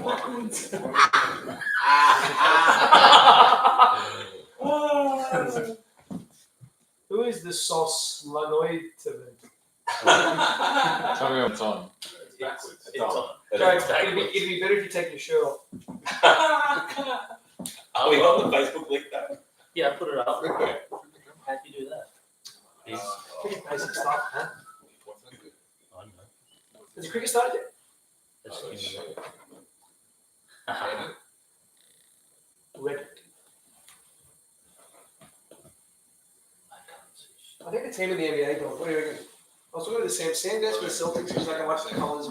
backwards. Who is the sauce Lanoid to them? Tell me what's on. It's backwards. It's on. It'd be better if you take your shirt off. Are we on the Facebook link though? Yeah, I put it up. Okay. How'd you do that? Pretty basic stuff, huh? I don't know. Has the cricket started yet? That's Red. I think the team in the NBA, Dog. What do you reckon? I was looking at the Sam Desk with the Celtics because I can watch the colours.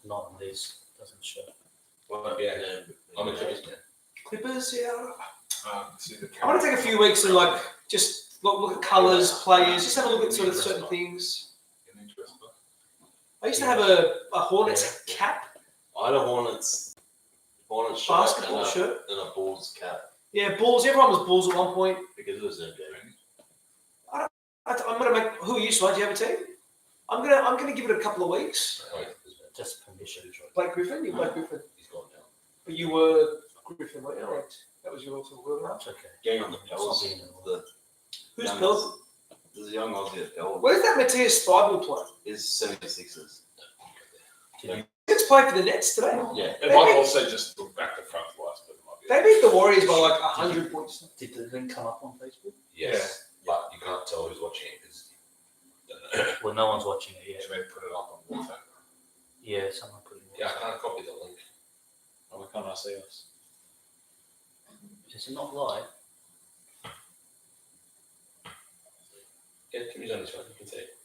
Not on this. Doesn't show. Well, yeah. I'm interested. Clippers, yeah. See the I want to take a few weeks and like just look at colours, players, just have a look at sort of certain things. I used to have a Hornets cap, I had a Hornets shirt basketball shirt. and a Bulls cap Yeah, Bulls. Everyone was Bulls at one point. because it was no game. I'm gonna make. Who are you, Swad? Do you have a team? I'm gonna give it a couple of weeks. Just permission. Blake Griffin, you're Blake Griffin, He's gone now. but you were Griffin, weren't you? Right. That was your sort of word. That's okay. Gang on the It's Pels. not being involved. Who's Young Pels? There's a young Aussie at Pels. Where's that Matthias Steibel play? Is 76ers. Let's play for the Nets today. Yeah. It might also just look back to front twice, but it might be. They beat the Warriors by like 100 points. Did the link come up on Facebook? Yes. But you can't tell who's watching it because Well, no one's watching it yet. Should we put it up on WhatsApp? Yeah, someone put it. yeah, I can't copy the link. Oh, why can't I see us? Is it not live? Yeah, Timmy's on his phone. You can see it.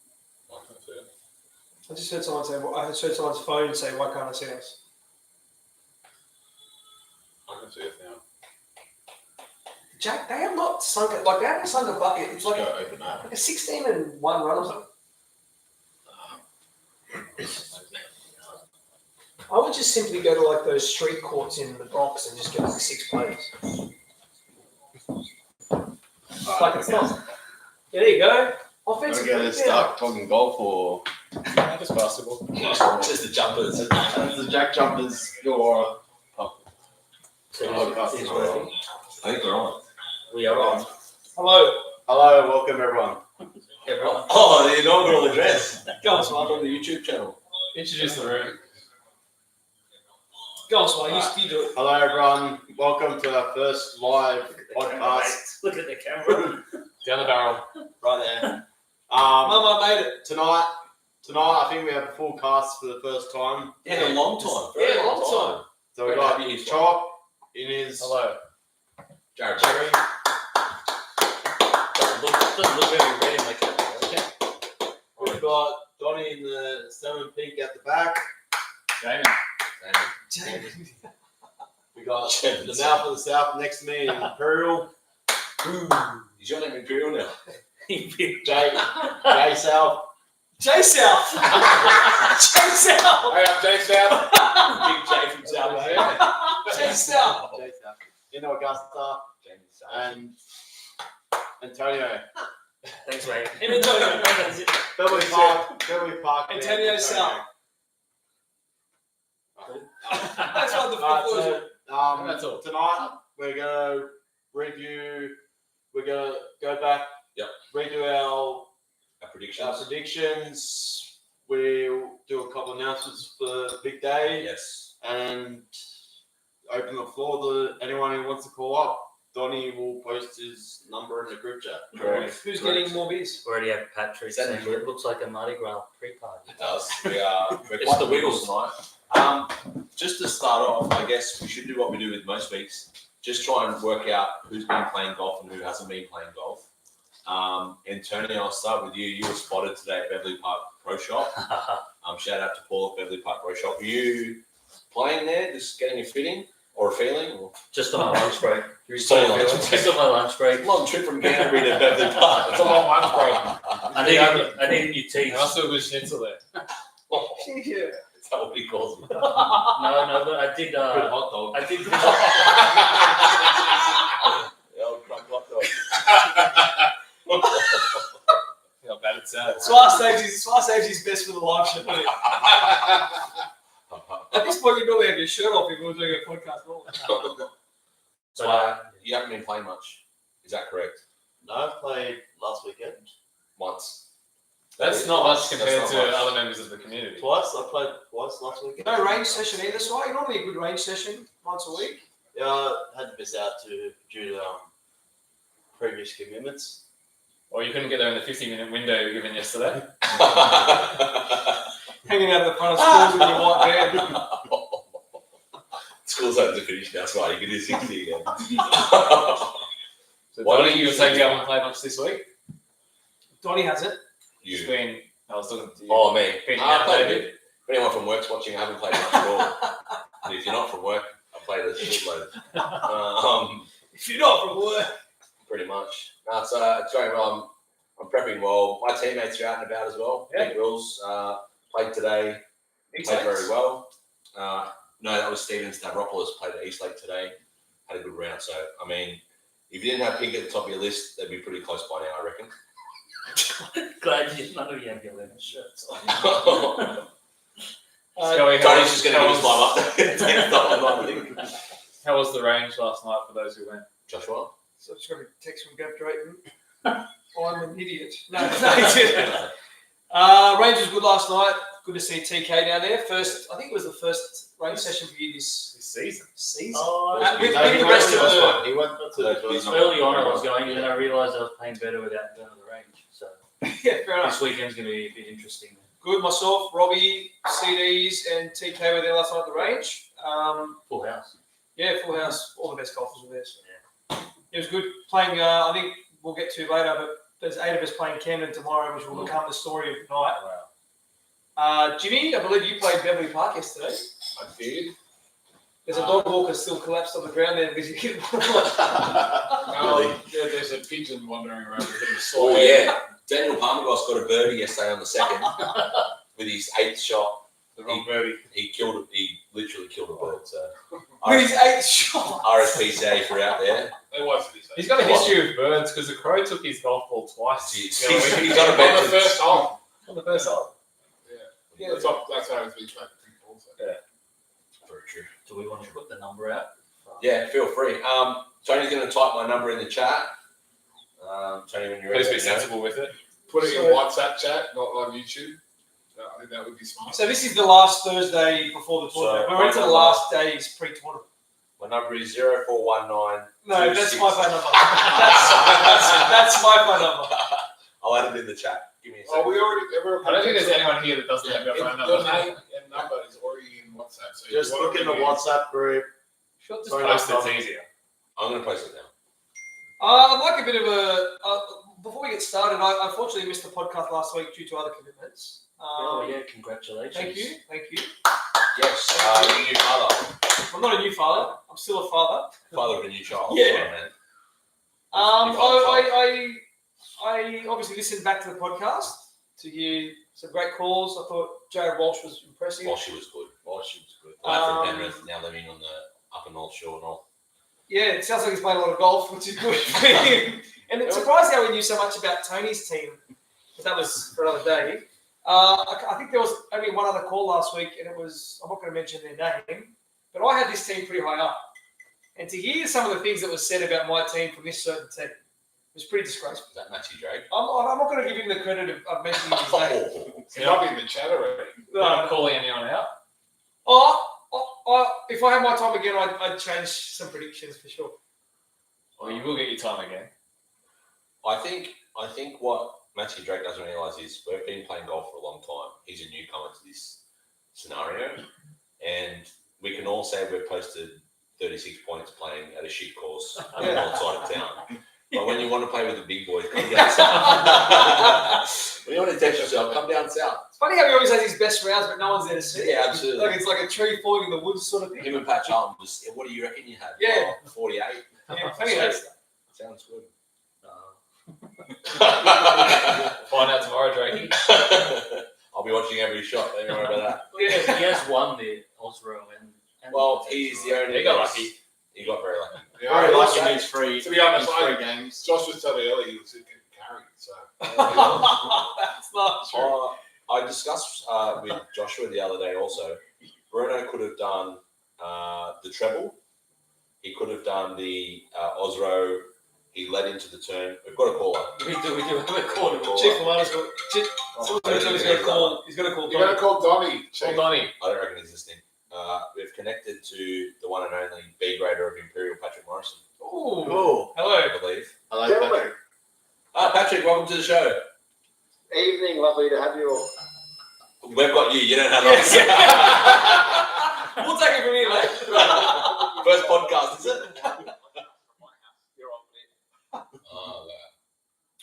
I can't see it. I just heard someone say. I just heard someone's phone say, "Why can't I see us?" I can see it now. Jack, they have not sunk it. Like they haven't sunk a bucket. It's like Go open up. a 16-1 run or something. I would just simply go to like those street courts in the Bronx and just get like 6 players. Like it's not. Yeah, there you go. Offensive. We're going to start talking golf or Yeah, just basketball. just the jumpers. As the Jack jumpers, your. So it is working. I think we're on. We are on. Hello. Hello, welcome everyone. Everyone. Oh, the inaugural address. Go on, Live Swat. on the YouTube channel. Introduce the room. Go on, Swat. You do it. Hello everyone, welcome to our first live podcast. Look at the camera. Down the barrel. Right there. Mum, I made it. Tonight I think we have a full cast for the first time. Yeah, a long time. Yeah, long time. So we Great got to have you here. Chop in his Hello. Jared. Doesn't look very red in my camera. Okay. We've got Donnie in the salmon pink at the back. Jamie. We got the mouth of the south next to me in Imperial. Is your name Imperial now? Jay South. Jay South. Jay South. Hey, I'm Jay South. Big Jay from South Bay. Jay South. Jay South. In Augusta. Jamie South. And Antonio. Thanks, mate. And Antonio. That's it. Beverly Park. Antonio South. That's what the football is. That's all. Tonight we're gonna review. We're gonna go back. Yep. Redo our Predictions. predictions. We'll do a couple of announcements for the big day Yes. and open the floor to anyone who wants to call up. Donnie will post his number in the group chat. Correct. Who's getting more beers? Already have Patrick Is that saying true? it looks like a Mardi Gras pre-party. It does. We're It's quite the the Wiggles tonight. Just to start off, I guess we should do what we do with most weeks. Just try and work out who's been playing golf and who hasn't been playing golf. Antonio, I'll start with you. You were spotted today at Beverly Park Pro Shop. Shout out to Paul at Beverly Park Pro Shop. Were you playing there, just getting a fitting or a feeling? Or Just on my lunch break. Just on your lunch break. Just on my lunch break. long trip from Canterbury to Beverly Park. It's a long lunch break. I need new teeth. And I still good schnitzel there. Yeah. That's how he calls me. No, but I did. Good hot dog. I did. The old crunk hot dog. How bad it sounds. Swar saves his best for the live show. At this point, you normally have your shirt off if we were doing a podcast. So you haven't been playing much. Is that correct? No, I played last weekend. Once. That's not much compared That's to not much. other members of the community. Twice. I played twice last weekend. No range session either, so you're normally a good range session once a week. Yeah, I had to miss out due to previous commitments. Or you couldn't get there in the 50-minute window you were given yesterday. Hanging out at the front of schools with your white band. School's open to finish now, so you can do 60 again. So Why Donnie, don't you you were saying you think- haven't played much this week? Donnie has it. It's You. been, I was talking to you. Oh, me. Been I out, played a David. bit. If anyone from work's watching, I haven't played much at all. But if you're not from work, I played a shitload. If you're not from work. Pretty much. No, it's going well. I'm prepping well. My teammates are out and about as well. Yeah. Big Wills played today. Played very well. No, that was Steven Stavropoulos played at Eastlake today. Had a good round. So, I mean, if you didn't have Pink at the top of your list, they'd be pretty close by now, I reckon. Glad none of you have your lemon shirts on. Scully, Tony's just going to how give us was- live update. How was the range last night for those who went? Joshua? So I've just got a text from Gav Drayton. I'm an idiot. No, he didn't. Range was good last night. Good to see TK down there. I think it was the first range session for you this This season. season. Oh, With No, he the went rest to of the first the. one. He went to the first one. early on I was going, and then I realised I was playing better without going to the range. So Yeah, fair enough. this weekend's going to be a bit interesting. Good. Myself, Robbie, CDs, and TK were there last night at the range. Full house. Yeah, full house. All the best golfers were there. So. It was good playing. I think we'll get to later, but there's 8 of us playing Camden tomorrow, which will become the story of the night. Jimmy, I believe you played Beverly Park yesterday. I did. There's a dog walker still collapsed on the ground there because you hit Really? Yeah, there's a pigeon wandering around with a Oh, yeah. Daniel Palmagos got a birdie yesterday on the second with his 8th shot. The wrong birdie. He literally killed a bird. So with his 8th shot. RSPCA for out there. He's got a history of birds because the crow took his golf ball twice. He's the other week. got a on bet. the first hole. On the first hole. Yeah. That's how it's been tracked. Very true. Do we want to put the number out? Yeah, feel free. Tony's going to type my number in the chat. Tony, when you're ready. Please be let me know. sensible with it. Put it in So- WhatsApp chat, not on YouTube. I think that would be smart. So this is the last Thursday before the tournament. So, We're into the last days pre-tournament. My number is 0419. No, that's my phone number. That's my phone number. I'll add it in the chat. Give me a Oh, second. we already. I don't think there's anyone here that doesn't have your phone Your number. name and number is already in WhatsApp. So Just you want look in to the WhatsApp group. Sure, just Sorry, post that's it's easier. I'm going to post it now. I'd like a bit of a. Before we get started, I unfortunately missed the podcast last week due to other commitments. Oh yeah, congratulations. Thank you. Yes, your new father. I'm not a new father. I'm still a father. Father of a new child. Yeah. Sorry, man. I obviously listened back to the podcast to hear some great calls. I thought Jared Walsh was impressive. Well, she was good. Lad from Penrith, now living on the upper North Shore and all. Yeah, it sounds like he's played a lot of golf, which is good for him. And it's surprising how we knew so much about Tony's team. But that was for another day. I think there was only one other call last week, and it was, I'm not going to mention their name, but I had this team pretty high up. And to hear some of the things that was said about my team from this certain team was pretty disgraceful. Is that Matthew Drake? I'm not going to give him the credit of mentioning his name. It might be in the chat already. You're not calling anyone out. If I had my time again, I'd change some predictions for sure. Well, you will get your time again. I think what Matthew Drake doesn't realise is we've been playing golf for a long time. He's a newcomer to this scenario, and we can all say we've posted 36 points playing at a shit course on the north side of town. But when you want to play with the big boys, come down south. When you want to test yourself, come down south. It's funny how he always has his best rounds, but no one's there to see it. Yeah, absolutely. Like it's like a tree falling in the woods sort of thing. Him and Pat Charlton just, what do you reckon you had? Yeah. 48. Yeah, funny how it's- Sounds good. Find out tomorrow, Drake. I'll be watching every shot. Don't worry about that. yeah. He has won the Osro and Well, he's the only. He got lucky. He got very lucky. Yeah, Very also, lucky needs free. to be honest, free games. Josh was telling me earlier he was getting carried. So That's not true. I discussed with Joshua the other day also. Bruno could have done the treble. He could have done the Osro. He led into the turn. We've got a caller. We do have a corner. Chief Milano's got. Chief, he's got to call. He's got to call. You got to call Donnie. Well, Donnie. I don't reckon he's listening. We've connected to the one and only B grader of Imperial, Patrick Morrison. Ooh. Hello. I believe. Hello, Gentlemen, Patrick. Patrick, welcome to the show. evening, lovely to have you all. We've got you. You don't have us. We'll take it from here, mate. First podcast, is it? You're on me. Oh,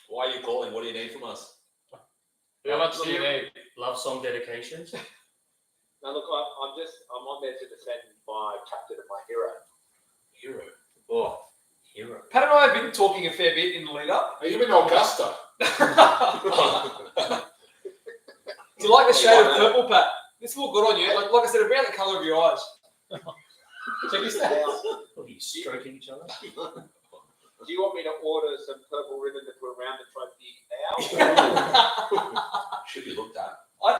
why are you calling? What do you need from us? How much do you need? Love song dedications. Now look, I'm on there to defend my captain and my hero. Hero. Oh, hero. Pat and I have been talking a fair bit in the lead up. Are you in Augusta? Do you like the shade of purple, Pat? This will look good on you. Like I said, around the colour of your eyes. Check your stats. Now, What are you stroking each other? do you want me to order some purple ribbon to put around the trophy now? Should be looked at. I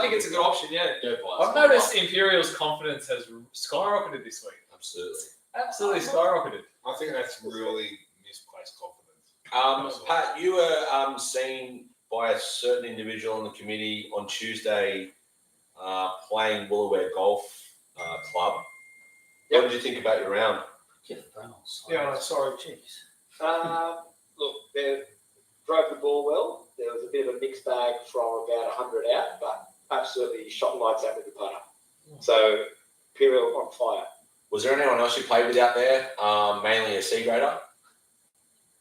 think it's a good option. Yeah. I've noticed Imperial's confidence has skyrocketed this week. Absolutely. Absolutely skyrocketed. I think that's really misplaced confidence. Pat, you were seen by a certain individual on the committee on Tuesday playing Wollaware Golf Club. What did you think about your round? Jeff Reynolds. Yeah, no, sorry. Jeez. Look, they drove the ball well. There was a bit of a mixed bag from about 100 out, but absolutely shot lights out with the putter. So, Imperial on fire. Was there anyone else you played with out there? Mainly a C grader?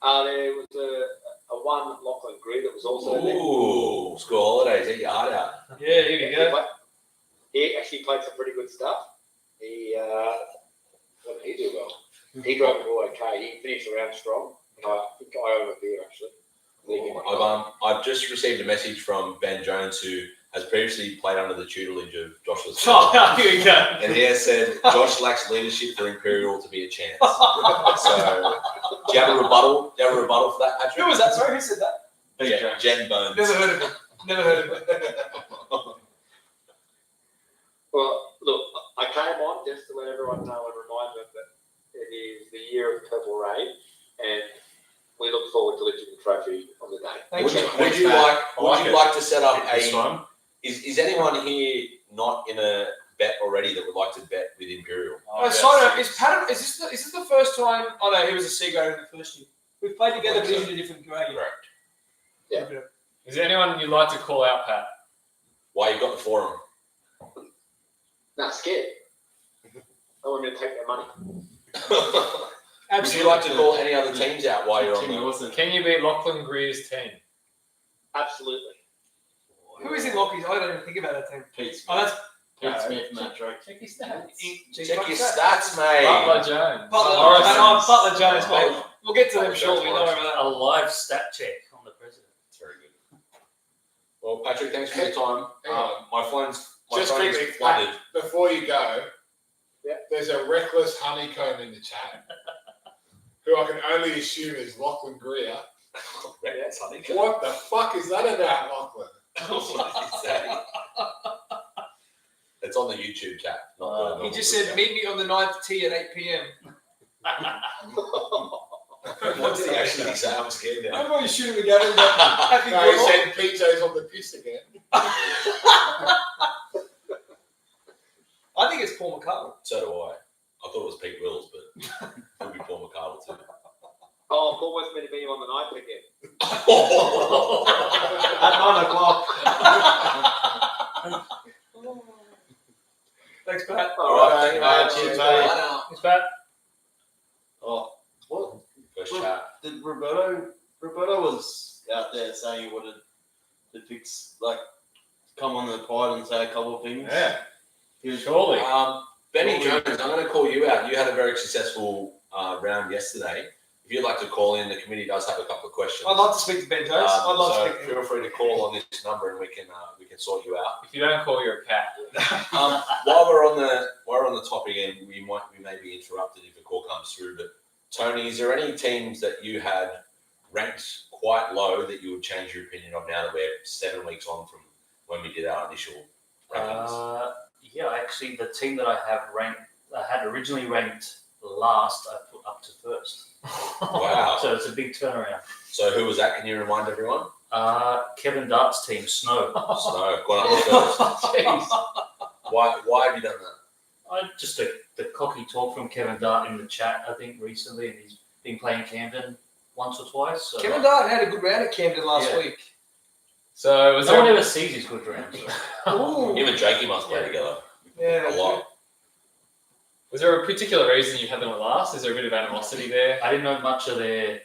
There was a one Lachlan Greer that was also there. Ooh, school holidays, eat your heart out. Yeah, here we go. He actually played some pretty good stuff. What did he do well? He drove the ball okay. He finished the round strong. I think I owe him a beer actually. I've just received a message from Ben Jones, who has previously played under the tutelage of Joshua Smith. Oh, here we go. And he has said Josh lacks leadership for Imperial to be a chance. So, do you have a rebuttal? Do you have a rebuttal for that, Patrick? Who was that? Sorry, who said that? Jen Bones. Never heard of him. Never heard of him. Well, look, I came on just to let everyone know and remind them that it is the year of Purple Rain, and we look forward to lifting the trophy on the day. Thank you. Would you like to set up This a? one. Is anyone here not in a bet already that would like to bet with Imperial? Oh, sorry, is this the first time? Oh no, he was a C grader in the first year. We've played together, but he's in a different grade. Correct. Yeah. Is there anyone you'd like to call out, Pat? Why you got the forum? Nah, scared. I want me to take their money. Would you like to call any other teams out while you're on Timmy the? Wilson. Can you beat Lachlan Greer's team? Absolutely. Who is in Lockies? I don't even think about that team. Pete Smith. Oh, that's Pete Smith, Matt Drake. Check his stats. Check your stats, mate. Butler Jones. Butler Jones, mate. We'll get to them shortly. Don't worry about A live stat check on the president. That's very good. Well, Patrick, thanks for your time. Hang on. My phone's Just phone's quickly, flooded. Before you go, Yeah. there's a reckless honeycomb in the chat, who I can only assume is Lachlan Greer. That's honey. What the fuck is that about, Lachlan? What is that? It's on the YouTube chat. Not the that. normal He just group said, chat. meet me on the 9th tee at 8 p.m. What did he actually say? I'm scared now. I'm going to shoot him again. Happy No, he girl. said PJ's on the piss again. I think it's Paul McCartney. So do I. I thought it was Pete Wills, but it could be Paul McCardle too. Oh, Paul wants me to be on the night again. At 9 o'clock. Thanks, Pat. All right. Thank you, Bye, mate. cheers, Bye mate. now. Is that Oh, what? First Well, chat. Did Roberto was out there saying he wanted to fix, like, come on the pod and say a couple of things. Yeah. He was Surely. Benny Jones, I'm going to call you out. You had a very successful round yesterday. If you'd like to call in, the committee does have a couple of questions. I'd love to speak to Ben Jones. I'd love so to speak to him. feel free to call on this number and we can sort you out. If you don't call, you're a cat. While we're on the topic, and we may be interrupted if a call comes through. But Tony, is there any teams that you had ranked quite low that you would change your opinion on now that we're 7 weeks on from when we did our initial Yeah, actually, the team that I had originally ranked last, I put up to first. Wow. So it's a big turnaround. So who was that? Can you remind everyone? Kevin Dart's team, Snow. Snow. Gone up to first. Jeez. Why have you done that? Just the cocky talk from Kevin Dart in the chat, I think, recently, and he's been playing Camden once or twice. So Kevin Dart had a good round at Camden last Yeah. week. So was no there one ever sees his good rounds. Ooh. Him and Jakey must play together Yeah, a lot. was there a particular reason you had them at last? Is there a bit of animosity there? I didn't know much of the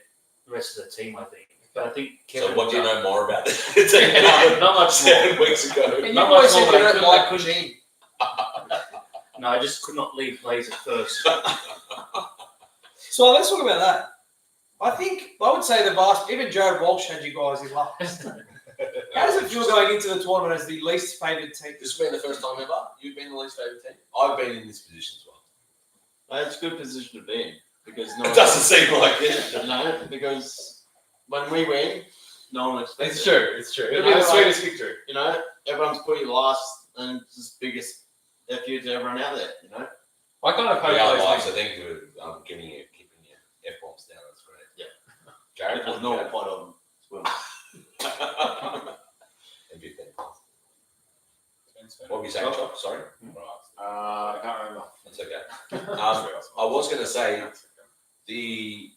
rest of the team, I think. But I think Kevin So what do you Dart- know more about the team? Not much more. 7 weeks ago. And you Not always much said more, you but I don't couldn't- like I couldn't- Gene. No, I just could not leave plays at first. So let's talk about that. I would say the vast, even Jared Walsh had you guys in last. How does it feel going into the tournament as the least favoured team? This has been the first time ever you've been the least favourite team? I've been in this position as well. It's a good position to be in because no It one doesn't seem like it. No, because when we win, no one expects It's it. true. It's true. It'll be You the know, sweetest victory. You know, everyone's put you last, and it's the biggest F you to everyone out there. You know, I kind of hope Yeah, those like, so things. thank you for keeping your F-bombs down. That's great. Yeah. Jared, there's no point of swim. and big thing. What were you saying, Chop? Sorry. I can't remember. That's okay. I was going to say the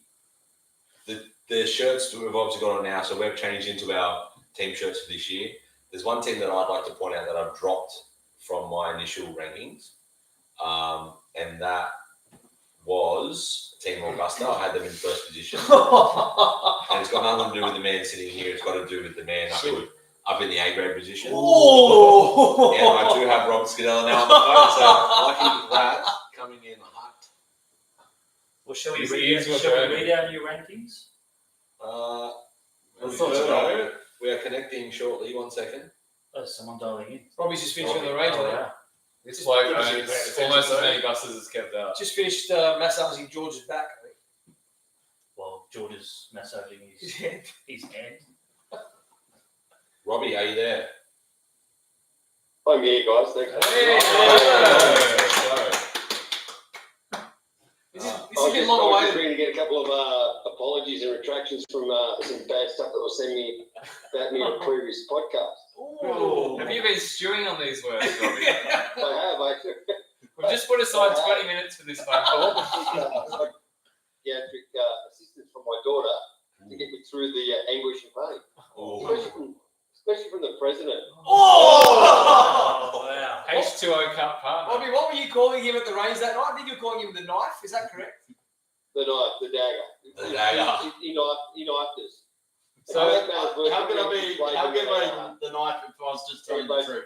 shirts that we've obviously got on now, so we've changed into our team shirts for this year. There's one team that I'd like to point out that I've dropped from my initial rankings, and that was Team Augusta. I had them in first position, and it's got nothing to do with the man sitting here. It's got to do with the man up in the A grade position. Oh! And I do have Robert Scudella now on the phone, so lucky that coming in hot. Well, shall we His read ears were burning. out your rankings? That's not so We are connecting shortly. 1 second. Oh, someone dialing in. Robbie's just finishing on the range. Oh, I think. yeah. This bloke Good owns attention almost as to many buses as kept out. Just finished massaging George's back. I think. Well, George is massaging his hand. Robbie, are you there? I'm here, guys. Thanks. This is I a was bit just long away. going to get a couple of apologies and retractions from some bad stuff that was sent me about me on a previous podcast. Ooh. Have you been stewing on these words, Robbie? I have actually. We've just put aside 20 minutes for this phone call. Pediatric assistance from my daughter to get me through the anguish and pain, especially from the president. Oh! Wow. H2O Cup partner. Robbie, what were you calling him at the range that night? I think you were calling him the knife. Is that correct? The knife, the dagger. The dagger. He knifed us. So, How can I be the knife if I was just telling the truth?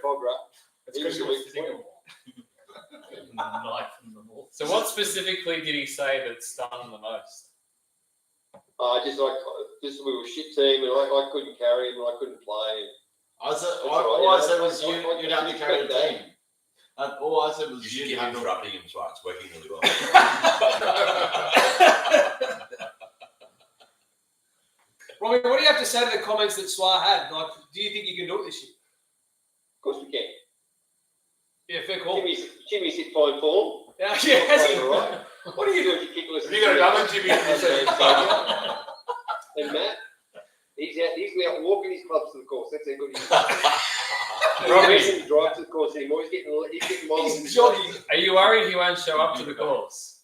It's because you were sitting on Knife from the north. So what specifically did he say that stung the most? Just we were a shit team, and I couldn't carry him, and I couldn't play. All all I said was you'd have to carry the team. All I said was You should you'd keep handle. interrupting him, so it's working really well. Robbie, what do you have to say to the comments that Swar had? Like, do you think you can do it this year? Of course we can. Yeah, fair call. Jimmy's hit fine form. Yeah, has he? All right. What are you doing? Have you Have you got another Jimmy? And Matt, he's out walking his clubs to the course. That's how good he is. Robbie, He doesn't drive to the course anymore. He's getting miles. He's jogging. are you worried he won't show up to the course?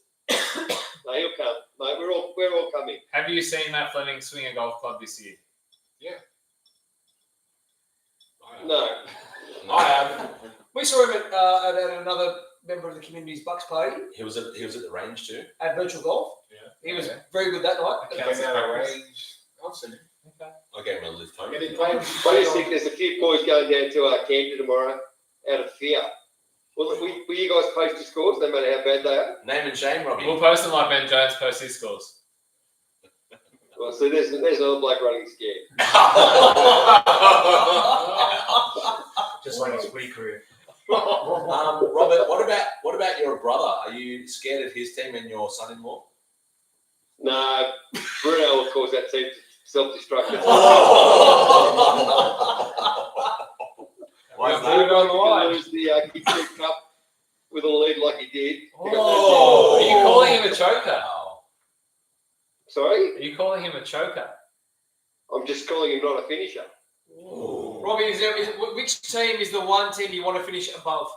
No, he'll come, mate. We're all coming. Have you seen Matt Fleming swing a golf club this year? No. I have. We saw him at another member of the community's Bucks party He was at the range too. at Virtual Golf. Yeah. He was very good that night. Came out of range. I've seen him. I gave him a lift home. And he played. I just think there's a few boys going down to Camden tomorrow out of fear. Will you guys post your scores, no matter how bad they are? Name and shame, Robbie. We'll post them like Ben Jones posts his scores. Well, so there's another bloke running scared. Just like his free career. Robert, what about your brother? Are you scared of his team and your son-in-law? No, Bruno will cause that team self-destruct. Wow. How's Put it that? on the line. Lose the Kick Cup with a lead like he did. Oh, are you calling him a choker? Sorry, Are you calling him a choker? I'm just calling him not a finisher. Robbie, which team is the one team you want to finish above?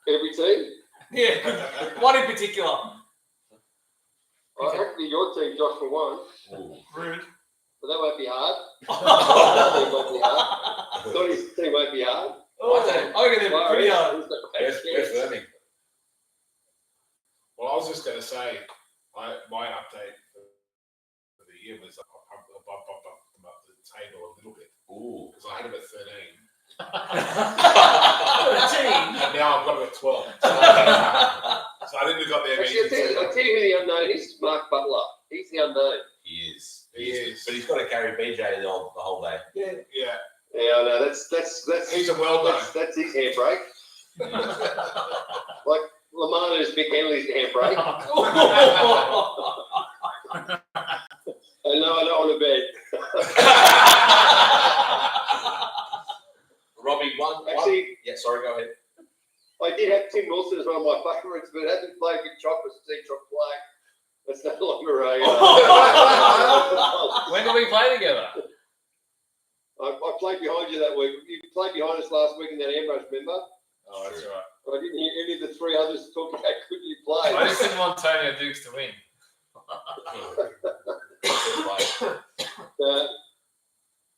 Every team. Yeah, one in particular. I have to be your team, Josh, for one. Rude. But that won't be hard. That team won't be hard. Donny's team won't be hard. Oh, I reckon they're pretty hard. Where's Fleming? Well, I was just going to say, my update for the year was I bumped them up the table a little bit Ooh. because I had them at 13. 13? And now I've got them at 12. So I didn't have got there. Actually, I'll tell you who the unknown is. Mark Butler. He's the unknown. He is. He is. But he's got to carry BJ the whole day. Yeah. Yeah, I know. That's He's a well-known. that's his handbrake. Like Lamana's Mick Henley's handbrake. And no, I don't want to bet. Robbie, one. Actually, Yeah, sorry, go ahead. I did have Tim Wilson as one of my favourites, but hasn't played good chocolate since Choc play. That's no longer a. When do we play together? I played behind you that week. You played behind us last week in that ambush, remember? Oh, that's all right. But I didn't hear any of the three others talk about how good you played. I just didn't want Tony or Dukes to win.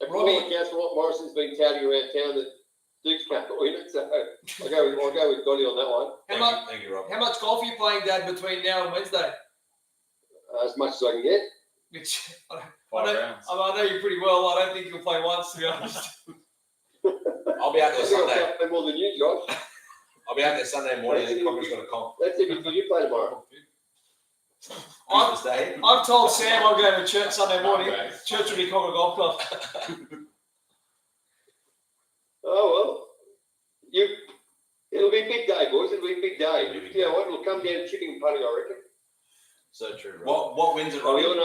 If all accounts from what Morrison's been touting around town that Duke's can't win it, so I'll go with Donny on that one. Thank you, Rob. How much golf are you playing, Dad, between now and Wednesday? As much as I can get. Which I 5 rounds. know you pretty well. I don't think you'll play once, to be honest. I'll be out I there think I'll Sunday. play more than you, Josh. I'll be out there Sunday morning. I think Cocker's got a comp. That's it. If you play tomorrow. Christmas Day. I've told Sam I'm going to church Sunday morning. Okay. Church will be Cocker Golf Club. Oh well, it'll be a big day, boys. It'll be a big day. You know what? It'll come down to chipping and putting, I reckon. So true. What wins it, Well, Robbie? we all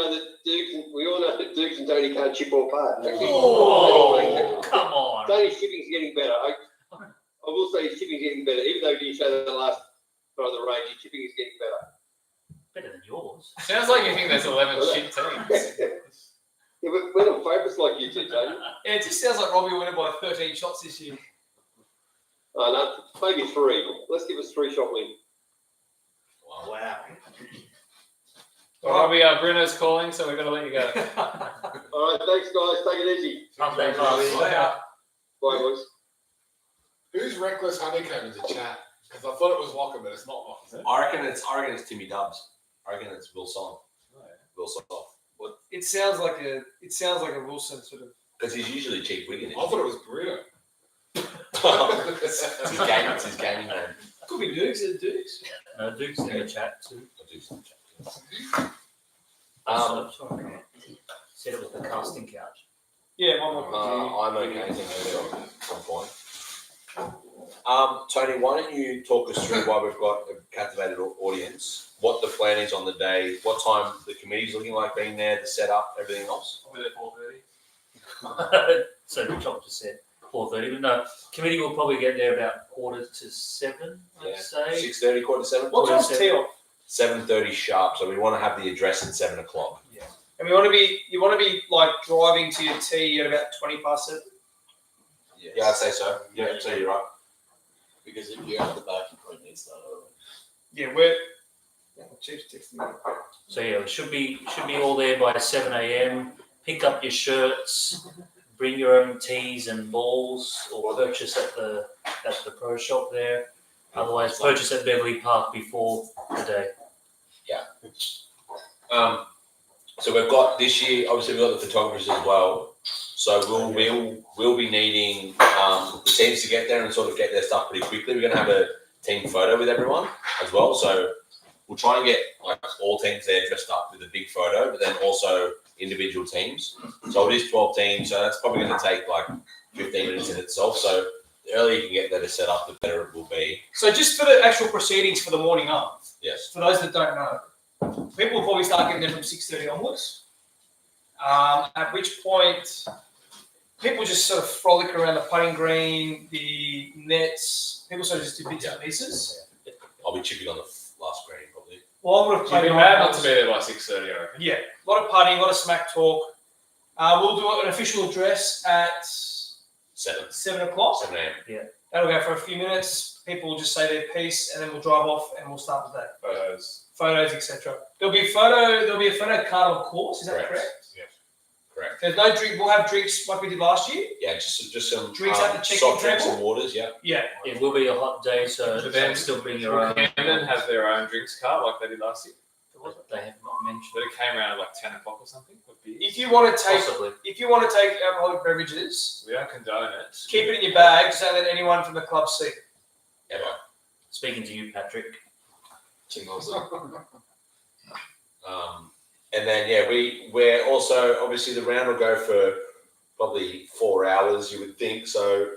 know that Dukes and Tony can't chip or putt. Oh, come on. Tony's chipping's getting better. I will say his chipping's getting better, even though he didn't show that the last part of the range. His chipping is getting better. Better than yours. Sounds like you think there's 11 shit teams. Yeah, but we're not favourites like you two, Tony. Yeah, it just sounds like Robbie will win it by 13 shots this year. Oh, no, maybe 3. Let's give us 3-shot win. Wow. Well, Robbie, Bruno's calling, so we've got to let you go. All right, thanks, guys. Take it easy. Thanks, Robbie. Bye, boys. Who's reckless honeycomb in the chat? Because I thought it was Locker, but it's not Locker, is it? I reckon it's Timmy Dubs. I reckon it's Wilson. Wilson. It sounds like a Wilson sort of. Because he's usually cheap wigging. I thought it was Bruno. It's his gaming name. Could be Dukes. Is it Dukes? Duke's in the chat too. Sorry. Said it was the casting couch. Yeah, one more. I'm okay. I'm fine. Tony, why don't you talk us through why we've got a captivated audience, what the plan is on the day, what time the committee's looking like being there, the setup, everything else? I'll be there 4:30. So the chop just said 4:30, but no, committee will probably get there about 6:45, I'd say. 6:30, 6:45? What time's tee off? 7:30 sharp. So we want to have the address at 7 o'clock. And you want to be like driving to your tee at about 7:20. Yeah, I'd say so. Yeah, so you're right. Because if you're at the back, you probably need to start early. Yeah, we're. Chief's texting me. So yeah, we should be all there by 7 a.m. Pick up your shirts, bring your own tees and balls, or purchase at the pro shop there. Otherwise, purchase at Beverly Park before the day. So we've got this year. Obviously, we've got the photographers as well. So we'll be needing the teams to get there and sort of get their stuff pretty quickly. We're going to have a team photo with everyone as well. So we'll try and get like all teams there dressed up with a big photo, but then also individual teams. So it is 12 teams. So that's probably going to take like 15 minutes in itself. So the earlier you can get there to set up, the better it will be. So just for the actual proceedings for the morning up, Yes. for those that don't know, people will probably start getting there from 6:30 onwards. At which point people just sort of frolic around the putting green, the nets. People sort of just do bits and pieces. I'll be chipping on the last green probably. Well, I would have You'd played be mad not to be there by 6:30, I reckon. Yeah, a lot of putting, a lot of smack talk. We'll do an official address at 7 o'clock. 7 a.m. That'll go for a few minutes. People will just say their piece, and then we'll drive off, and we'll start the day. Photos, etc. There'll be a photo card on course. Is that correct? Correct. There's no drink. We'll have drinks like we did last year. Yeah, just some Drinks at the check-in soft drinks table? and waters. Yeah. Yeah. It will be a hot day, so But then still bring your Will own. Camden have their own drinks cart like they did last year? They have not mentioned. But it came around at like 10 o'clock or something. With beers. If you want to take Possibly. alcoholic beverages, We don't condone it. keep it in your bag. Just don't let anyone from the club see. Ever. Speaking to you, Patrick. And then we're also obviously the round will go for probably 4 hours, you would think. So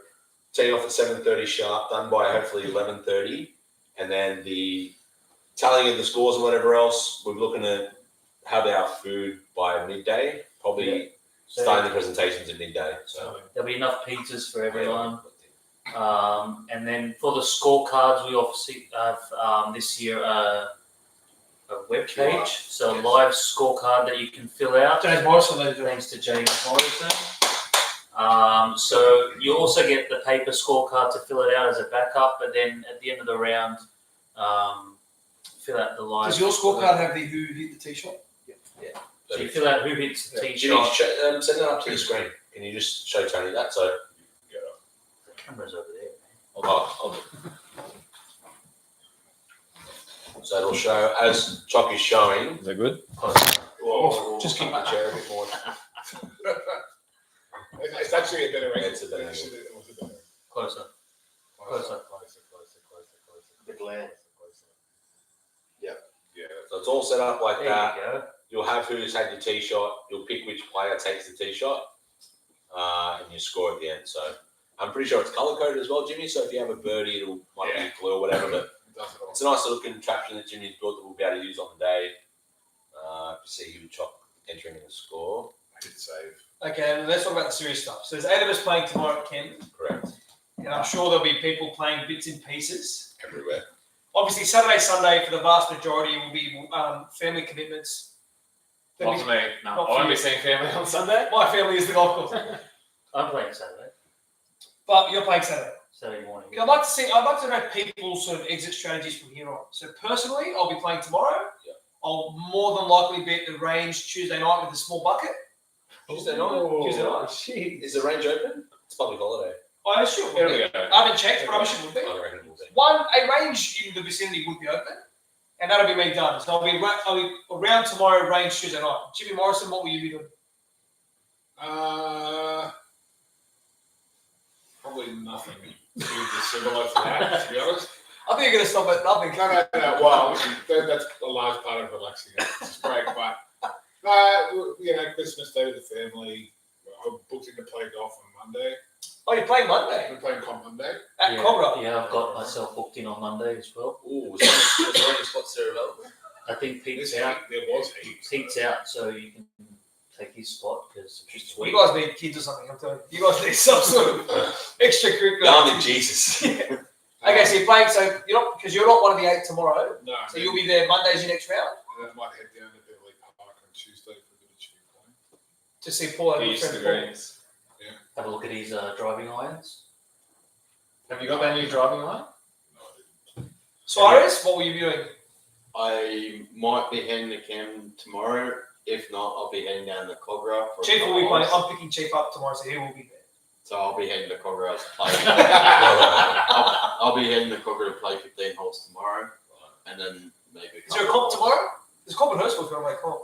teeing off at 7:30 sharp, done by hopefully 11:30, and then the tallying of the scores and whatever else. We're looking to have our food by midday, probably So starting the presentations at midday. So there'll be enough pizzas for everyone. And then for the scorecards, we obviously have this year a web page, so a live scorecard that you can fill out. James Morrison, ladies and gentlemen. Thanks to James Morrison. So you also get the paper scorecard to fill it out as a backup, but then at the end of the round, fill out the live. Does your scorecard have the who hit the tee shot? So you fill out who hits the tee Jimmy, shot. send that up to the screen. Can you just show Tony that? So The camera's over there. I'll do. So it'll show as Chock is showing. Is that good? We'll Just keep the chair a bit more. It's actually a better angle. It's a better angle. It was a better angle. Closer. Closer. The glare. Yeah. So it's all set up like There that. you go. You'll have who's had your tee shot. You'll pick which player takes the tee shot, and you score at the end. So I'm pretty sure it's color coded as well, Jimmy. So if you have a birdie, it might be blue or whatever. But It does it all. it's a nice little contraption that Jimmy's built that we'll be able to use on the day. To see who Chock entering in the score. I did save. Okay, let's talk about the serious stuff. So there's 8 of us playing tomorrow at Camden, Correct. and I'm sure there'll be people playing bits and pieces. Everywhere. Obviously, Saturday, Sunday for the vast majority will be family commitments. Not for me. No, Not I won't for be you. seeing family on Sunday. My family is the golf course, I'm playing Saturday. but you're playing Saturday. Saturday morning. I'd like to know people's sort of exit strategies from here on. So personally, I'll be playing tomorrow. Yeah. I'll more than likely be at the range Tuesday night with a small bucket. Tuesday night. Is the range open? It's public holiday. I assume. Here we go. I haven't checked, but I'm sure it would be. I reckon it will be. A range in the vicinity would be open, and that'll be me done. So I'll be around tomorrow, range Tuesday night. Jimmy Morrison, what will you be doing? Probably nothing too dissimilar to that, to be honest. I think you're going to stop at nothing. No. Well, that's a large part of relaxing. It's great, but Christmas Day with the family. I booked in to play golf on Monday. Oh, you're playing Monday We're playing comp Monday. at Cobra. Yeah, I've got myself booked in on Monday as well. Ooh, is there any spots there available? I think Pete's This out. week there was heaps. Pete's out, so you can take his spot because You guys need kids or something. I'm telling you. You guys need some sort of extracurricular. Darling Jesus. Okay, so you're playing. So you're not one of the 8 tomorrow. No. So you'll be there Monday's your next round And I might head down to Beverly Park on Tuesday for a bit of chicken playing. to see Paul. and East friend the Paul. greens. have a look at his driving irons. Have you got that new driving line? No, I didn't. Suarez, what will you be doing? I might be heading to Cam tomorrow. If not, I'll be heading down to Cogra. For a Chief will couple be playing. hours. I'm picking Chief up tomorrow, so he will be there. So I'll be heading to Cogra to play. I'll be heading to Cogra to play 15 holes tomorrow, and then maybe. Is there a comp tomorrow? There's a comp at Hurstville if you want to make comp.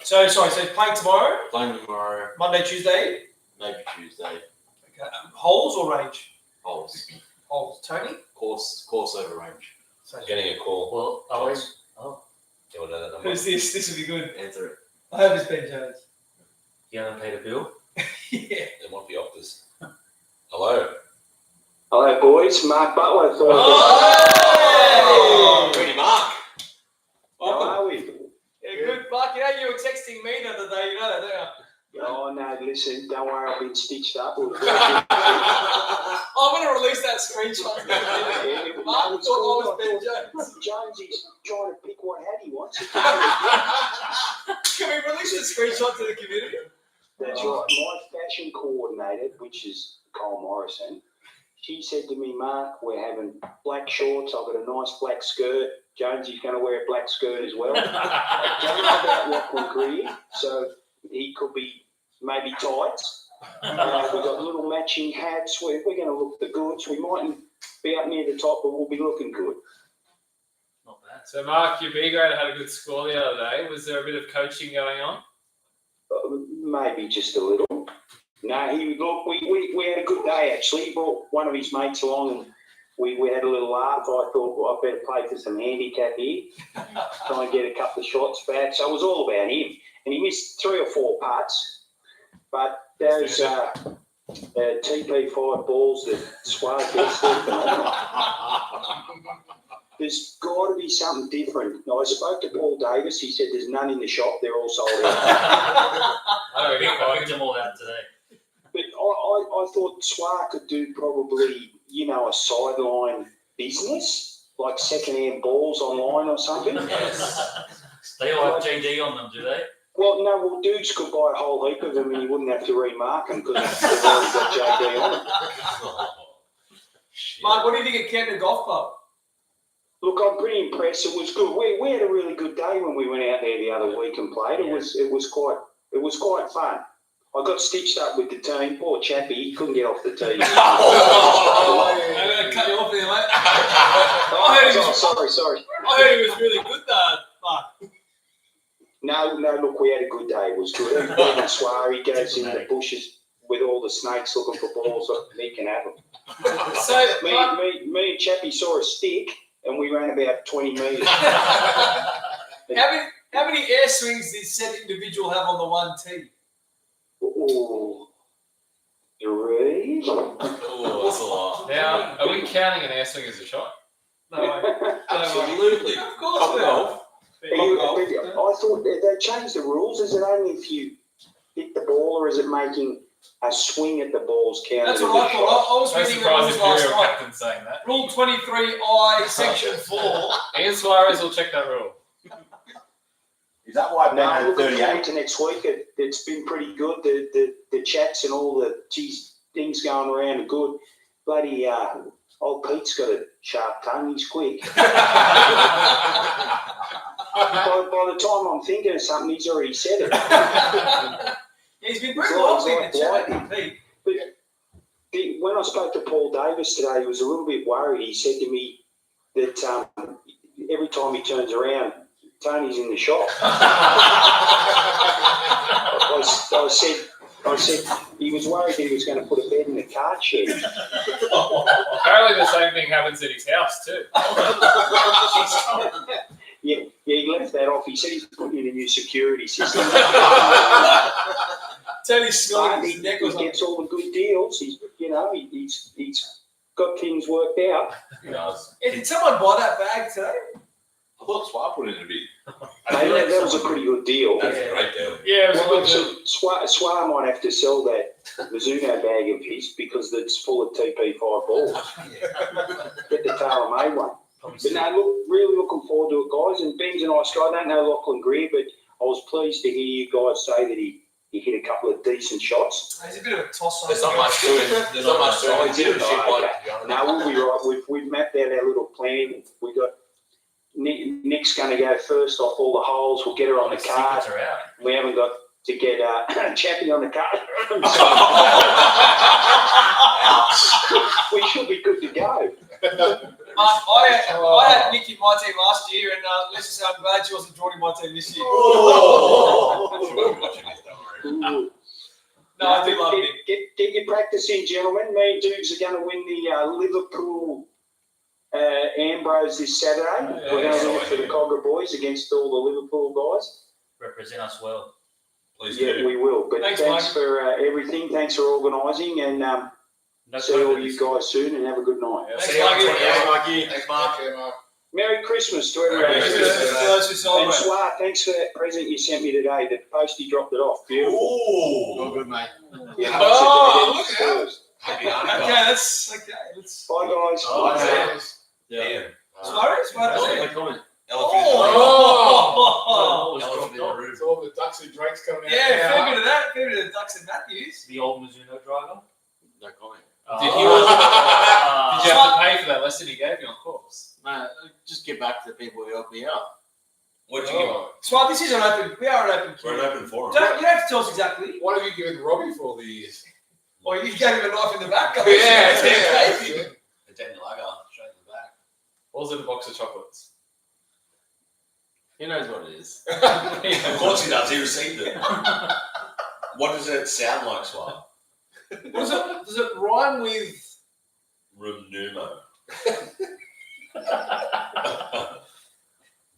So playing tomorrow, Playing tomorrow, Monday, Tuesday. maybe Tuesday. Okay. Holes or range? Holes, Holes. Tony. course over range. So, Getting a call. Well, Do you want to know that number? who's this? This would be good. Answer it. I hope it's Ben Jones. you haven't paid a bill. Yeah. There might be Optus. Hello. Hello, boys. Mark Butler. Oh! Pretty Mark. How Welcome. are we? Yeah, good. Mark, you know you were texting me the other day. You know that, don't you? Oh, no, listen. listen, don't worry, I've been stitched up. It was I'm going to release that screenshot. Mark thought I was Ben Jones. Jonesy's trying to pick what hat he wants. Can we release the screenshot to the community? That's right. My fashion coordinator, which is Cole Morrison, she said to me, Mark, we're having black shorts. I've got a nice black skirt. Jonesy's going to wear a black skirt as well. I don't know about Lachlan Greer, so he could be maybe tights. We've got little matching hats. We're going to look the goods. We mightn't be up near the top, but we'll be looking good. Not bad. So, Mark, your B grade had a good score the other day. Was there a bit of coaching going on? Maybe just a little. No, we had a good day actually. He brought one of his mates along and we had a little laugh. I thought, well, I better play for some handicap here, try and get a couple of shots back. So it was all about him. And he missed 3 or 4 putts. But those TP5 balls that Swag gets, they're phenomenal. There's got to be something different. Now, I spoke to Paul Davis. He said there's none in the shop. They're all sold out. I picked them all out today. But I thought Swag could do probably, a sideline business, like second-hand balls online or something. They all have JD on them, do they? Well, no, dudes could buy a whole heap of them and you wouldn't have to remark them because they've already got JD on them. Mark, what do you think of Camden Golf Club? Look, I'm pretty impressed. It was good. We had a really good day when we went out there the other week and played. It was quite fun. I got stitched up with the team. Poor chappie, he couldn't get off the tee. I'm going to cut you off there, mate. Sorry. I heard he was really good, Mark. No, look, we had a good day. It was good. Evan Swari goes in the bushes with all the snakes looking for balls. He can have them. So, me and Chappie saw a stick and we ran about 20 metres. How many air swings did said individual have on the one tee? Oh, 3. Oh, that's a lot. Now, are we counting an air swing as a shot? No way. Absolutely. Of course Top we golf. are. I thought they changed the rules. Is it only if you hit the ball or is it making a swing at the balls count? That's what I thought. I was No reading the surprise rules if last you're a night. captain saying that. Rule 23I, Section 4. Ian Suarez will check that rule. Is that why Ben No, had looking forward 38? to next week. It's been pretty good. The chats and all the things going around are good. Bloody old Pete's got a sharp tongue. He's quick. By the time I'm thinking of something, he's already said it. He's been very lively in the chat, Pete. But when I spoke to Paul Davis today, he was a little bit worried. He said to me that every time he turns around, Tony's in the shop. I said he was worried that he was going to put a bed in the card shed. Apparently the same thing happens at his house too. Yeah, he left that off. He said he's putting in a new security system. Tony's smelling his neck or He something. gets all the good deals. He's got things worked out. He does. Did someone buy that bag today? I thought Swap put in a bit. That was a pretty good deal. That's a great deal. Yeah, it was Well, good. Swar might have to sell that Mizuno bag of his because it's full of TP5 balls. Get the tailor-made one. But no, really looking forward to it, guys. And Ben's a nice guy. I don't know Lachlan Greer, but I was pleased to hear you guys say that he hit a couple of decent shots. He's a bit of a toss-up. There's not much to it. There's not much to it. He's a shit bloke, to be honest. No, we'll be right. We've mapped out our little plan. We got Nick's going to go first off all the holes. We'll get her on the card. Tickets are out. We haven't got to get Chappie on the card. We should be good to go. I had Nick in my team last year, and let's just say I'm glad she wasn't drawn in my team this year. She won't be watching this, don't worry. Ooh. No, I do love Nick. Get your practice in, gentlemen. Me and Dukes are going to win the Liverpool Ambrose this Saturday. We're going to win it for the Cogger boys against all the Liverpool guys. Represent us well. Please Yeah, do. we will. But Thanks, thanks Mike. for everything. Thanks for organising, and No see all COVID you this guys soon. And have a good night. Thanks, See you on Mikey. 28. Thanks, Mikey. Thanks, Mark. Okay, Mark. Merry Christmas to everyone. Merry Christmas. Those who And celebrate. Swar, thanks for that present you sent me today. The postie dropped it off. Beautiful. All Ooh. good, mate. Yeah, Oh, it's a- look out. Happy Okay, Hanukkah. that's okay. Let's. Bye, guys. Bye, Yeah. Ian. Suarez, No comment. Elephant in the room. Oh, Elephant in the room. It's all the ducks and drakes coming out. yeah, fair now. bit of that. Fair bit of Ducks and Matthews. The old Mizuno driver. No comment. Did he Ah. Did you have to pay for that lesson he gave you on course? Mate, just get back to the people who helped me out. What'd you give him? Oh, Swat, this is an open. We are an open. We're an open forum. You don't have to tell us exactly. what have you given Robbie for all the years? Or you gave him a knife in the back. Yeah, It's yeah. crazy. A Daniel Lager, straight in the back. What was in the box of chocolates? He knows what it is. Of course he does. He received it. What does it sound like, Swab? Does it rhyme with? Rumnumo.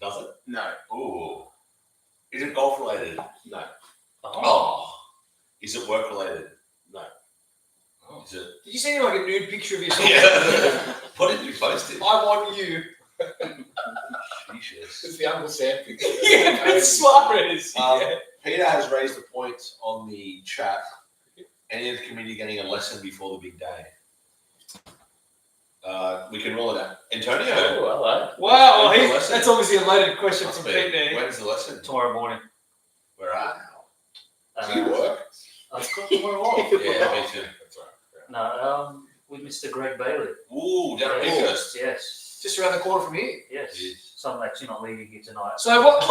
Does it? No. Ooh. Is it golf related? No. Oh. Is it work related? No. Is it? Did you send him like a nude picture of yourself? Yeah. What did you post it? I want you. Jesus. It's the Uncle Sam picture. Yeah, it's Suarez. Yeah. Peter has raised a point on the chat. Any of the committee getting a lesson before the big day? We can roll it out. Antonio. Oh, hello. Wow, When's the well, lesson? that's obviously a loaded question Must from be. Pete there. When's the lesson? Tomorrow morning. Where at? Do you work? I've got tomorrow off. Yeah, me too. That's right. No, with Mr. Greg Bailey. Ooh, down at Yes, Pinkhurst. yes, Just around the corner from here. yes. Yes. So I'm actually not leaving here tonight. So what?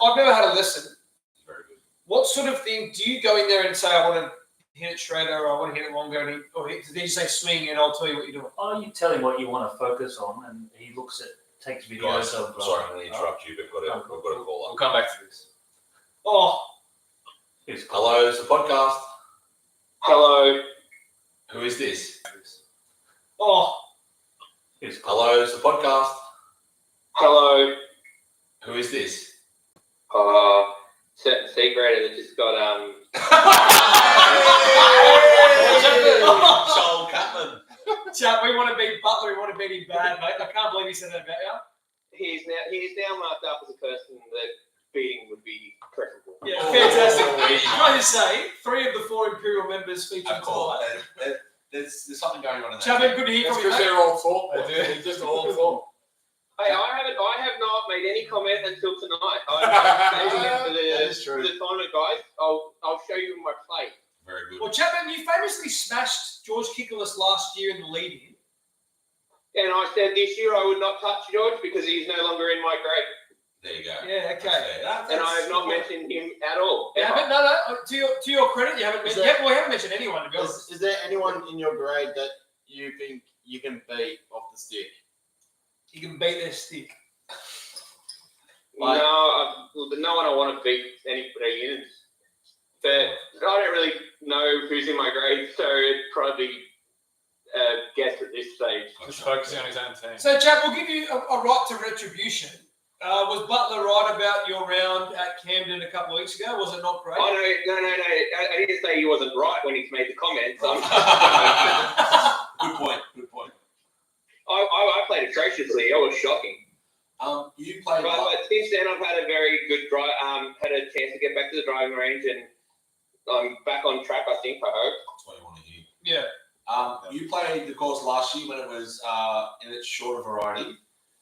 I've never had a lesson. Very good. What sort of thing do you go in there and say, I want to hit it straighter, or I want to hit it longer, and did you say swing, and I'll tell you what you're doing? Oh, you tell him what you want to focus on, and he looks at, takes videos Guys, of. sorry, I'm going to interrupt you, but we've got a We'll call up. come back to this. Oh, Who's Hello, it's the podcast. Hello. Who is this? oh, Who's Hello, it's the podcast. Hello. Who is this? Secret that just got Joel Catman. Chap, we want to beat Butler. We want to beat him bad, mate. I can't believe he said that about you. He's now marked up as a person that beating would be preferable. Yeah, fantastic. Can I just say, 3 of the 4 Imperial members featured Of course. tonight. There's something going on in that. Chapman, good to hear That's from you, because mate. they're all full. I do. They're just all full. Hey, I have not made any comment until tonight. I'm saving it for That is true. the tournament, guys. I'll show you my play. Very good. Well, Chapman, you famously smashed George Kickless last year in the lead-in. And I said this year I would not touch George because he's no longer in my grade. There you go. Yeah, okay. And I have not mentioned him at all. You haven't? No. To your credit, you haven't mentioned. We haven't mentioned anyone, to be honest. Is there anyone in your grade that you think you can beat off the stick? You can beat their stick. No, no one I want to beat anybody in. But I don't really know who's in my grade, so it'd probably guess at this stage. Just focusing on his own team. So, Chap, we'll give you a right to retribution. Was Butler right about your round at Camden a couple of weeks ago? Was it not great? Oh, no. I didn't say he wasn't right when he's made the comments. Good point. Good point. I played atrociously. It was shocking. You played. But since then, I've had a very good drive. Had a chance to get back to the driving range, and I'm back on track. I think. I hope. That's what you want to hear. Yeah. You played the course last year when it was in its shorter variety.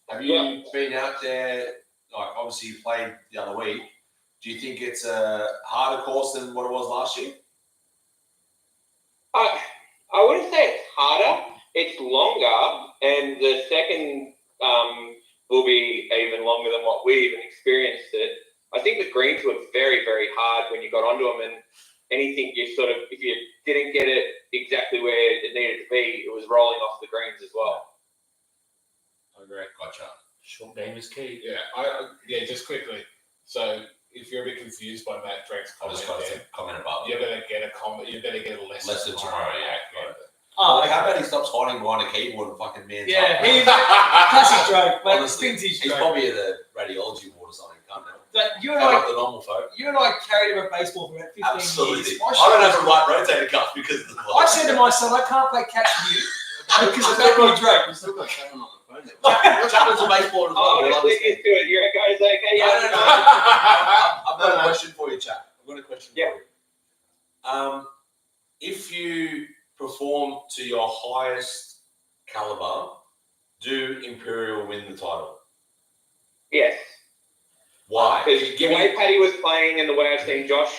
Have you been out there? Like, obviously, you played the other week. Do you think it's a harder course than what it was last year? I wouldn't say it's harder. It's longer, and the second will be even longer than what we even experienced it. I think the greens were very, very hard when you got onto them, and anything you sort of, if you didn't get it exactly where it needed to be, it was rolling off the greens as well. I agree. Gotcha. Short game is key. Yeah, just quickly. So if you're a bit confused by Matt Drake's I comment just got there, to comment above. you're gonna get a comment. You better get a lesson. Lesson tomorrow, yeah. Oh, How about he stops hiding behind a keyboard and fucking man's yeah. up? He's classic joke, but Honestly, vintage he's joke. probably at the radiology ward or something. Can't know. But you and How I, about the normal folk? carried him a baseball for about 15 Absolutely. years. I don't have a right rotator cuff because of the I said to my son, I can't play catch with you because of that Drake. You still got Cameron on the Chaplain's a baseball as well. Oh, They'll just leave understand. you to it. You're guys okay? No, Yeah. no, no. I've got a question for you, chap. I've got a question Yeah. for you. If you perform to your highest caliber, do Imperial win the title? Yes. Why? Because the way Paddy was playing and the way I've seen Josh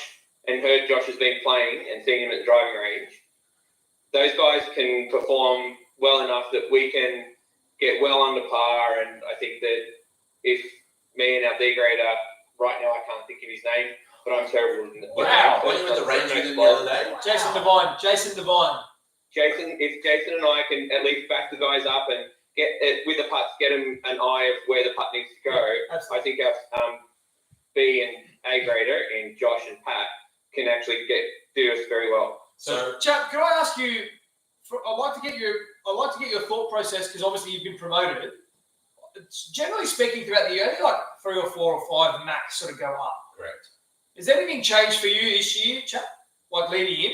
and heard Josh has been playing and seen him at the driving range, those guys can perform well enough that we can get well under par. And I think that if me and our D grader, right now I can't think of his name, but I'm terrible. Wow. When you went to range with him the other day? Jason Devine. If Jason and I can at least back the guys up and get it with the putts, get them an eye of where the putt needs to go. I think our B and A grader and Josh and Pat can actually do us very well. So, Chap, can I ask you? I'd like to get your thought process because obviously you've been promoted. Generally speaking, throughout the year, only like 3 or 4 or 5 max sort of go up. correct. Has anything changed for you this year, chap? Like leading in?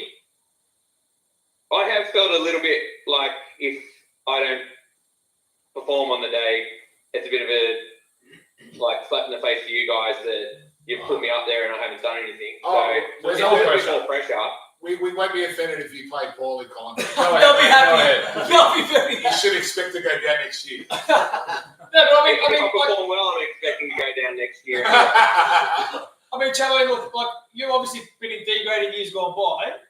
I have felt a little bit like if I don't perform on the day, it's a bit of a slap in the face for you guys that you've put me up there and I haven't done anything. So there's it's a no little bit more pressure. We won't be offended if you play poorly, Colin. They'll be happy. They'll be very You happy. should expect to go down next year. No, but I If I mean, perform well, I'm expecting to go down next year. Chap, look, like you've obviously been in D grade in years gone by.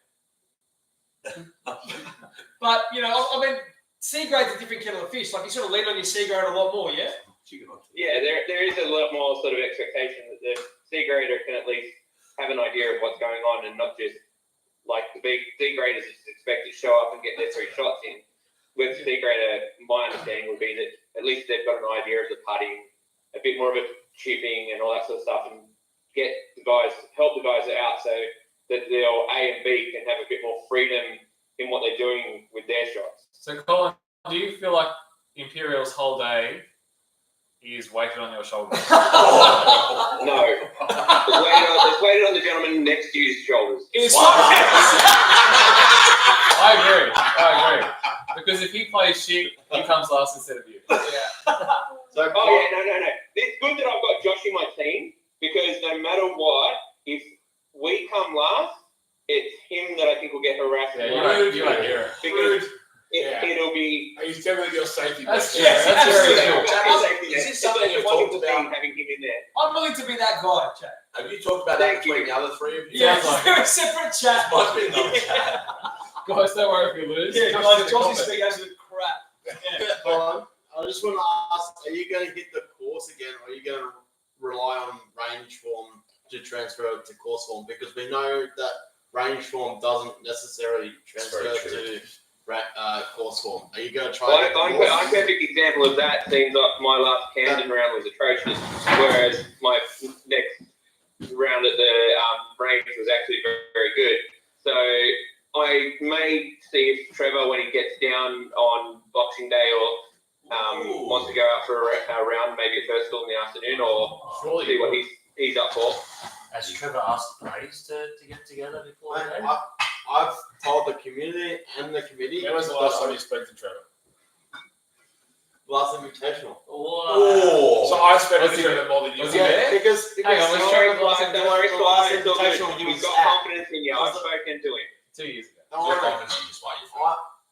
But I mean, C grade's a different kettle of fish. Like you sort of lean on your C grade a lot more, yeah. Yeah, there is a lot more sort of expectation that the C grader can at least have an idea of what's going on and not just like the big D graders is expected to show up and get their 3 shots in. With C grader, my understanding would be that at least they've got an idea of the putting, a bit more of a chipping and all that sort of stuff, and help the guys out so that their A and B can have a bit more freedom in what they're doing with their shots. So, Colin, do you feel like Imperial's whole day is weighted on your shoulders? No. It's weighted on the gentleman next to you's shoulders. I agree. Because if he plays shit, he comes last instead of you. No. It's good that I've got Josh in my team because no matter what, if we come last, it's him that I think will get harassed. Yeah, you won't hear it. Because it'll be. He's definitely your safety. That's net. true. Is this something you've talked about? Having him in there. I'm willing to be that guy, chap. Have you talked about that between the other 3 of you? Yeah, they're a separate chat. Must be another chat. Guys, don't worry if you lose. Yeah, Just guys, in the Josh comments. is speaking absolute crap. Yeah. I just want to ask, are you going to hit the course again, or are you going to rely on range form to transfer to course form? Because we know that range form doesn't necessarily transfer to course form. Are you going to try? I'm a perfect example of that. Seems like my last Camden round was atrocious, whereas my next round at the range was actually very, very good. So I may see if Trevor, when he gets down on Boxing Day or wants to go out for a round, maybe at first in the afternoon, or see what he's up for. Has Trevor asked the players to get together before the game? I've told the community and the committee. When was the last time you spoke to Trevor? Last invitational. Oh. So I spoke to Trevor more than you. Was he there? Because Hang on, was Trevor the last invitational he was He's got at. confidence in you. I've spoken to him. 2 years ago. Don't Your worry. confidence is why you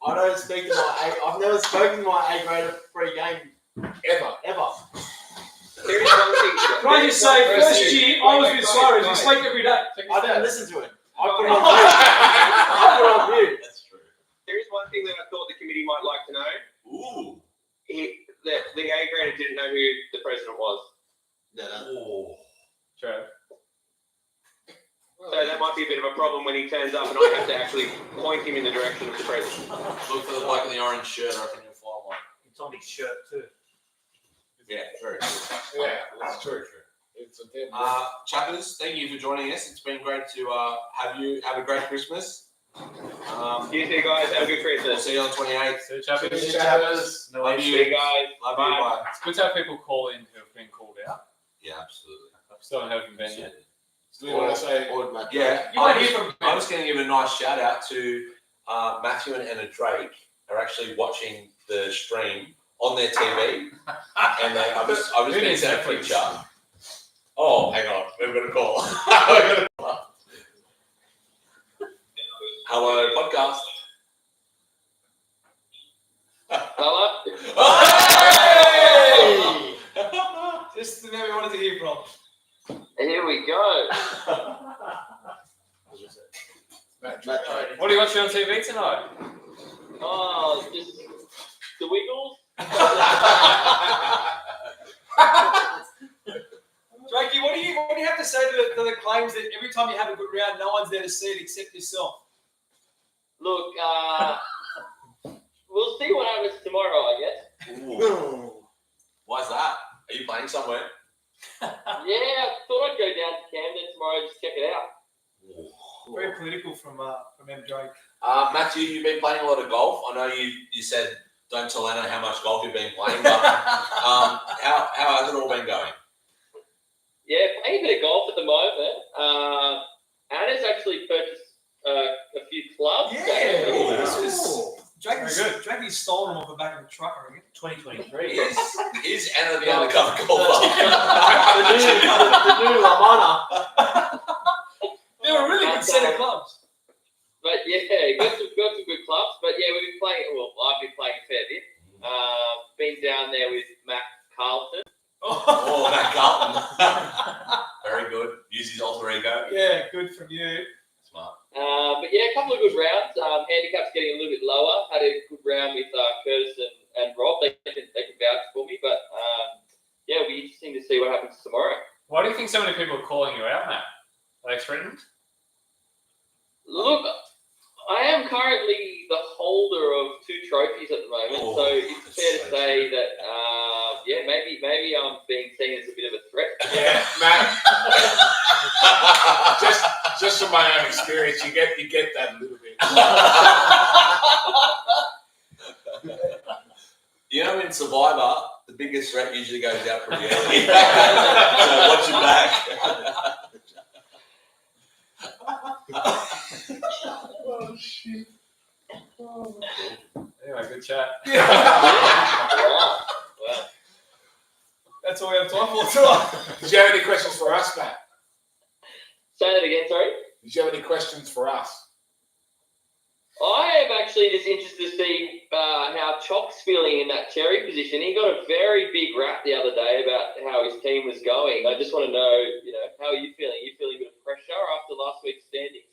I don't speak to my A. I've never spoken to my A grader pre-game Ever. ever. There is one thing. Can I just say, first year, I was with Cyrus. We sleep every day. I don't listen to him. I put it on mute. I put it on mute. That's true. There is one thing that I thought the committee might like to know. Ooh. The A grader didn't know who the president was. Oh. Trev. So that might be a bit of a problem when he turns up and I have to actually point him in the direction of the president. Look for the bloke in the orange shirt. I reckon you'll find one. It's on his shirt too. Yeah, very true. Yeah, that's true. It's a damn Chappers, thank you for joining us. It's been great to have you. Have a great Christmas. You two guys, have a good We'll Christmas. see you on the 28th. So, Chappers, Cheers, Chappers. no Love issue. you. See you guys. Love Bye. you. Bye. It's good to have people call in who have been called out. Yeah, absolutely. I still haven't heard from Ben yet. Do you want to say? Yeah, You might hear from I'm just going to give a nice shout out to Matthew and Anna Drake are actually watching the stream on their TV, and I've just Who been needs sent a Netflix? picture. Oh, hang on, we've got a call. Hello, podcast. Hello? Hey! Just the man we wanted to hear from. Here we go. What are you watching on TV tonight? Oh, just the Wiggles. Drakey, what do you have to say to the claims that every time you have a good round, no one's there to see it except yourself? Look, we'll see what happens tomorrow, I guess. Ooh. Why's that? Are you playing somewhere? Yeah, I thought I'd go down to Camden tomorrow just check it out. Very political from M. Drake. Matthew, you've been playing a lot of golf. I know you said don't tell Anna how much golf you've been playing, but how has it all been going? Yeah, playing a bit of golf at the moment. Anna's actually purchased a few clubs. Yeah, Ooh. this was Drakey's, Very good. Drakey's stolen them off the back of the truck, I reckon. 2023. Is Anna the undercover golfer? the new Lamana. They were a really good set of clubs. But yeah, got some good clubs. But yeah, we've been playing. Well, I've been playing a fair bit. Been down there with Matt Carlton. Oh, Matt Carlton. Very good. Use his alter ego. Yeah, good from you. Smart. But yeah, a couple of good rounds. Handicap's getting a little bit lower. Had a good round with Curtis and Rob. They can vouch for me. But yeah, it'll be interesting to see what happens tomorrow. Why do you think so many people are calling you out, Matt? Are they threatened? Look, I am currently the holder of 2 trophies at the moment, so it's fair to say that yeah, maybe I'm being seen as a bit of a threat. Yeah, Matt. just from my own experience, you get that a little bit. You know, in Survivor, the biggest threat usually goes out pretty early. So watch your back. Oh shit. Anyway, good chat. Wow. That's all we have time for tonight. Did you have any questions for us, Matt? Say that again, sorry. Did you have any questions for us? I am actually just interested to see how Chalk's feeling in that cherry position. He got a very big rap the other day about how his team was going. I just want to know, how are you feeling? Are you feeling a bit of pressure after last week's standings?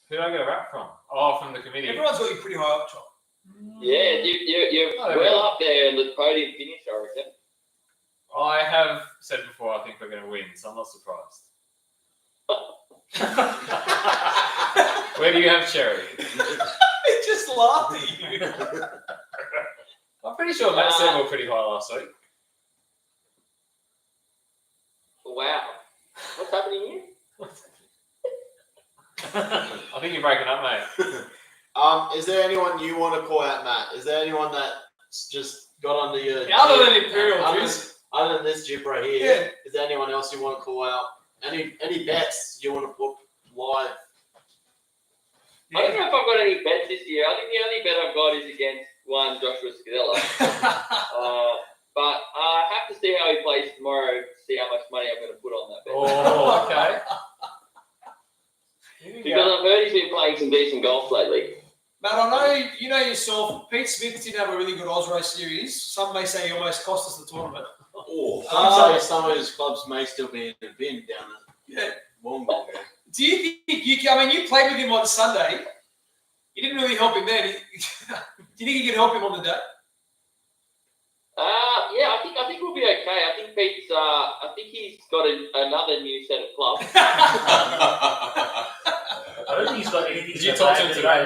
Who did I get a rap from? Oh, from the committee. Everyone's got you pretty high up, Chop. Yeah, you're Oh, well up there in the podium finish, I reckon. I have said before I think we're going to win, so I'm not surprised. Where do you have Cherry? He just laughed at you. I'm pretty sure Matt said we were pretty high last week. Wow. What's happening here? I think you're breaking up, mate. Is there anyone you want to call out, Matt? Is there anyone that's just got under your Other jib? than Imperial, Other than this jib right here, Yeah. is there anyone else you want to call out? Any bets you want to put live? I don't know if I've got any bets this year. I think the only bet I've got is against one Joshua Scadella. But I have to see how he plays tomorrow to see how much money I'm going to put on that bet. Oh, okay. Because I've heard he's been playing some decent golf lately. Matt, I know you know yourself. Pete Smith did have a really good Osro series. Some may say he almost cost us the tournament. Oh, I'd say some of his clubs may still be in the bin down Yeah. at Wollongong. Do you think you played with him on Sunday? You didn't really help him then. Do you think you can help him on the day? Yeah, I think we'll be okay. I think Pete's. I think he's got another new set of clubs. I don't think he's got anything. Did you talk to him today?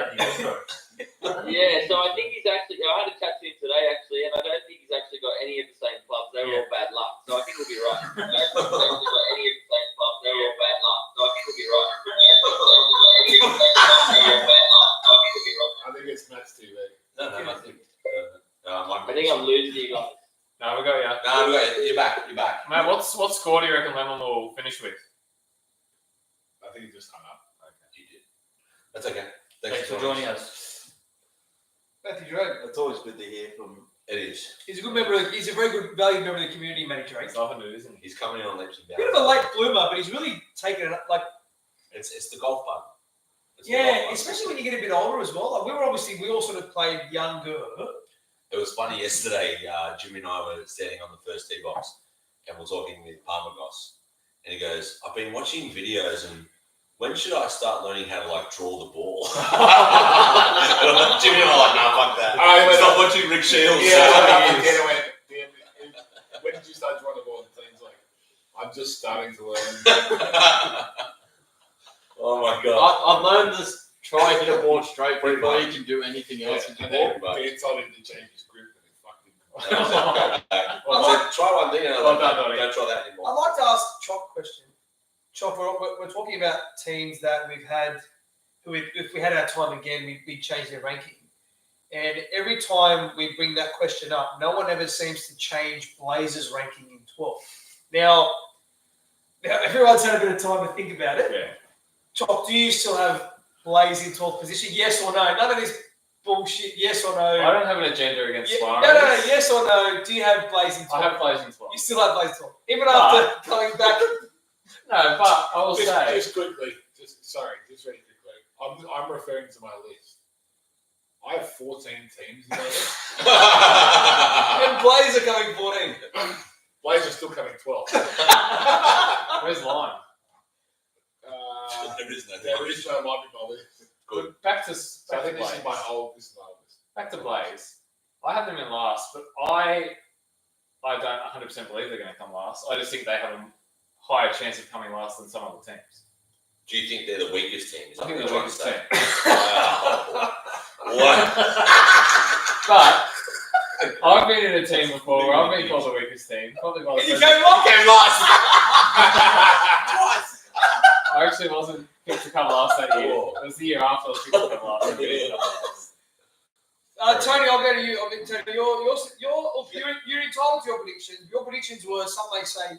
Yeah, so I think he's actually. I had a chat to him today actually, and I don't think he's actually got any of the same clubs. They were all bad luck, so I think we'll be right. I don't think he's actually got any of the same clubs. They were all bad luck, so I think we'll be right. I think it's Matt's TV. no, I think. I think I'm losing you guys. No, we got you. No, we got you. You're back. You're back. Matt, what score do you reckon Lemon will finish with? I think he just hung up. You did. That's okay. Thanks for joining us. Matthew Drake. It's always good to hear from It is. He's a good member. He's a very good, valued member of the community, Matty Drake. It's often it, isn't it? He's coming in on leaps and bounds. Bit of a late bloomer, but he's really taken it up. Like, It's the golf bug. It's the yeah, golf bug. especially when you get a bit older as well. Like, we all sort of played younger. It was funny yesterday. Jimmy and I were standing on the first tee box, and we're talking with Parmagos, and he goes, "I've been watching videos, and when should I start learning how to like draw the ball?" Jimmy and I were like, "No, fuck that." Stop watching Rick Shields. When did you start drawing the ball? And things like, I'm just starting to learn. Oh my god! I've learned this. Try hit a board straight before you can do anything else. And then Ben told him to change his grip, and he fucking. I said, try one thing, and I was like, don't try that anymore. I'd like to ask Chop a question. Chop, we're talking about teams that we've had, who if we had our time again, we'd change their ranking. And every time we bring that question up, no one ever seems to change Blazers' ranking in 12. Now everyone's had a bit of time to think about it. Yeah. Chop, do you still have Blaze in 12th position? Yes or no? None of this bullshit. Yes or no? I don't have an agenda against Suarez. No. Yes or no? Do you have Blaze in 12th? I have Blaze in 12. You still have Blaze in 12, even after coming back. No, but I will say. Just quickly, just very quickly. I'm referring to my list. I have 14 teams in my list. And Blaze are coming 14. Blaze are still coming 12. Where's Lime? There is no There is no Lime in my list. Good. Back to So I think Blaze. this is my old list. Back to Blaze. I have them in last, but I don't 100% believe they're going to come last. I just think they have a higher chance of coming last than some other teams. Do you think they're the weakest team? Is I that think what they're the you're weakest trying team. to say? Wow. But I've been in a team before where I've been called the weakest team. Probably by the And you president. came last. I actually wasn't picked to come last that year. It was the year after I was picked to come last. I didn't come last. Tony, I'll go to you. I mean, Tony, you're entitled to your predictions. Your predictions were, some may say,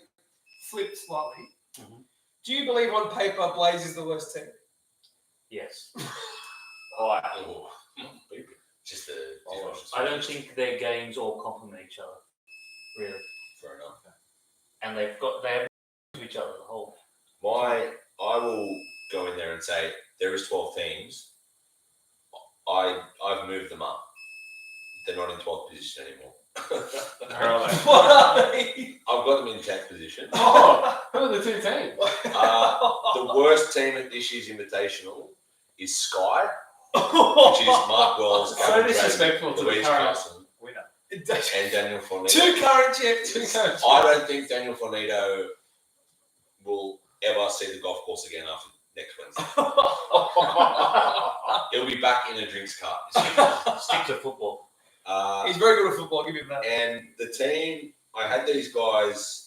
flipped slightly. Mhm. Do you believe on paper Blaze is the worst team? Yes. Why? Oh, just the. I don't think their games all complement each other, really. Fair enough. And they have to each other the whole. I will go in there and say there is 12 teams. I've moved them up. They're not in 12th position anymore. Where are they? What are they? I've got them in 10th position. Oh, who are the two teams? The worst team at this year's Invitational is Sky, which is Mark Wells, So Gavin disrespectful Dragon, to the Louise current Carlson, winner. and Daniel Fornito. Two current champions. I don't think Daniel Fornito will ever see the golf course again after next Wednesday. He'll be back in a drinks cart. Stick to football. He's very good at football. I'll give him that. And the team, I had these guys.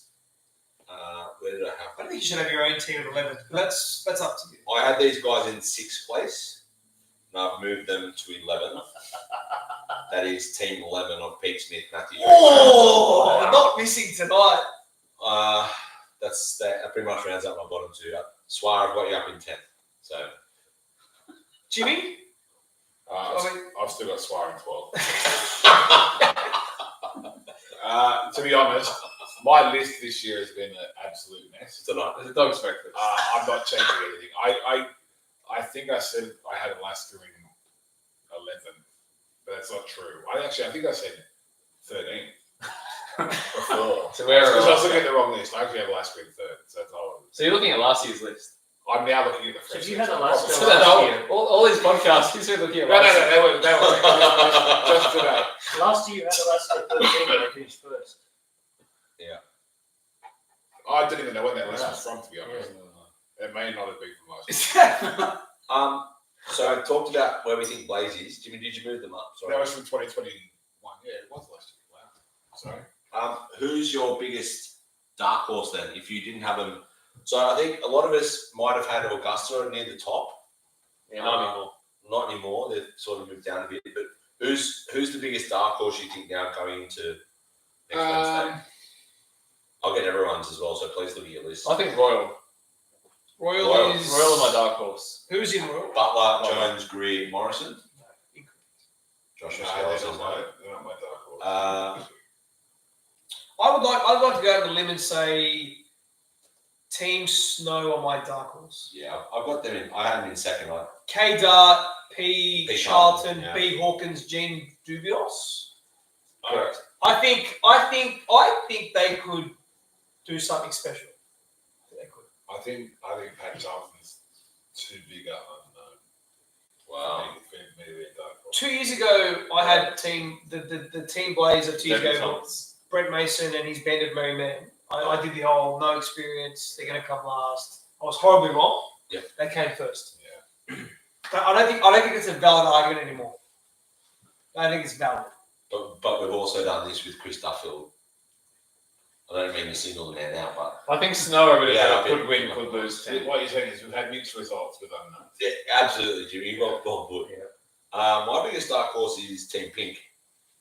Where did I have I them? think you should have your own team at 11. But that's up to you. I had these guys in 6th place, and I've moved them to 11th. That is team 11 of Pete Smith, Matthew. Oh, not missing tonight. That pretty much rounds up my bottom two. Swar, I've got you up in 10th. So Jimmy? I've still got Swire in 12. To be honest, my list this year has been an absolute mess. tonight. There's a dog's breakfast. I'm not changing anything. I think I said I had Alaska in 11, but that's not true. I think I said 13 before. So where Because I was are looking at the wrong list. I actually have Alaska in 3rd, so that's all. So you're looking at last year's list. I'm now looking at the So fresh if you list. had Alaska So last year, all these podcasts, he's been looking at No, last year. they were just today. last year you had Alaska 13 and they finished first. I didn't even know when that list was from, to be honest. It may not have been from last year. So I talked about where we think Blaze is. Jimmy, did you move them up? Sorry. That was from 2021. Yeah, it was last year. Wow. Sorry. Who's your biggest dark horse then? If you didn't have them, so I think a lot of us might have had Augusta near the top. Yeah, not anymore. Not anymore. They've sort of moved down a bit. But who's the biggest dark horse you think now going into next Wednesday? I'll get everyone's as well. So please look at your list. I think Royal. Royal is. Royal are my dark horse. Who's in Royal? Butler, Jones, Greer, Morrison. Joshua No, Scales they're is not no. they're not my dark horse. I'd like to go on the limb and say Team Snow on my dark horse. Yeah, I've got them in. I had them in second. K Dart, P P. Charlton, Charlton, B Hawkins, Gene Dubios. Correct. I think they could do something special. They could. I think Pat Charlton's too big an unknown. Wow. For me to be a dark horse. 2 years ago, I had the team Blaze of 2 years ago, Debutantes. Brett Mason and his band of merry men. I did the whole no experience. They're going to come last. I was horribly wrong. Yeah. They came first. Yeah. But I don't think it's a valid argument anymore. I think it's valid. But we've also done this with Chris Duffield. I don't mean to single the man out, but I think Snow over Yeah, there could win, could lose. So what you're saying is we've had mixed results with unknowns. yeah, absolutely, Jimmy. You've got good. My biggest dark horse is Team Pink.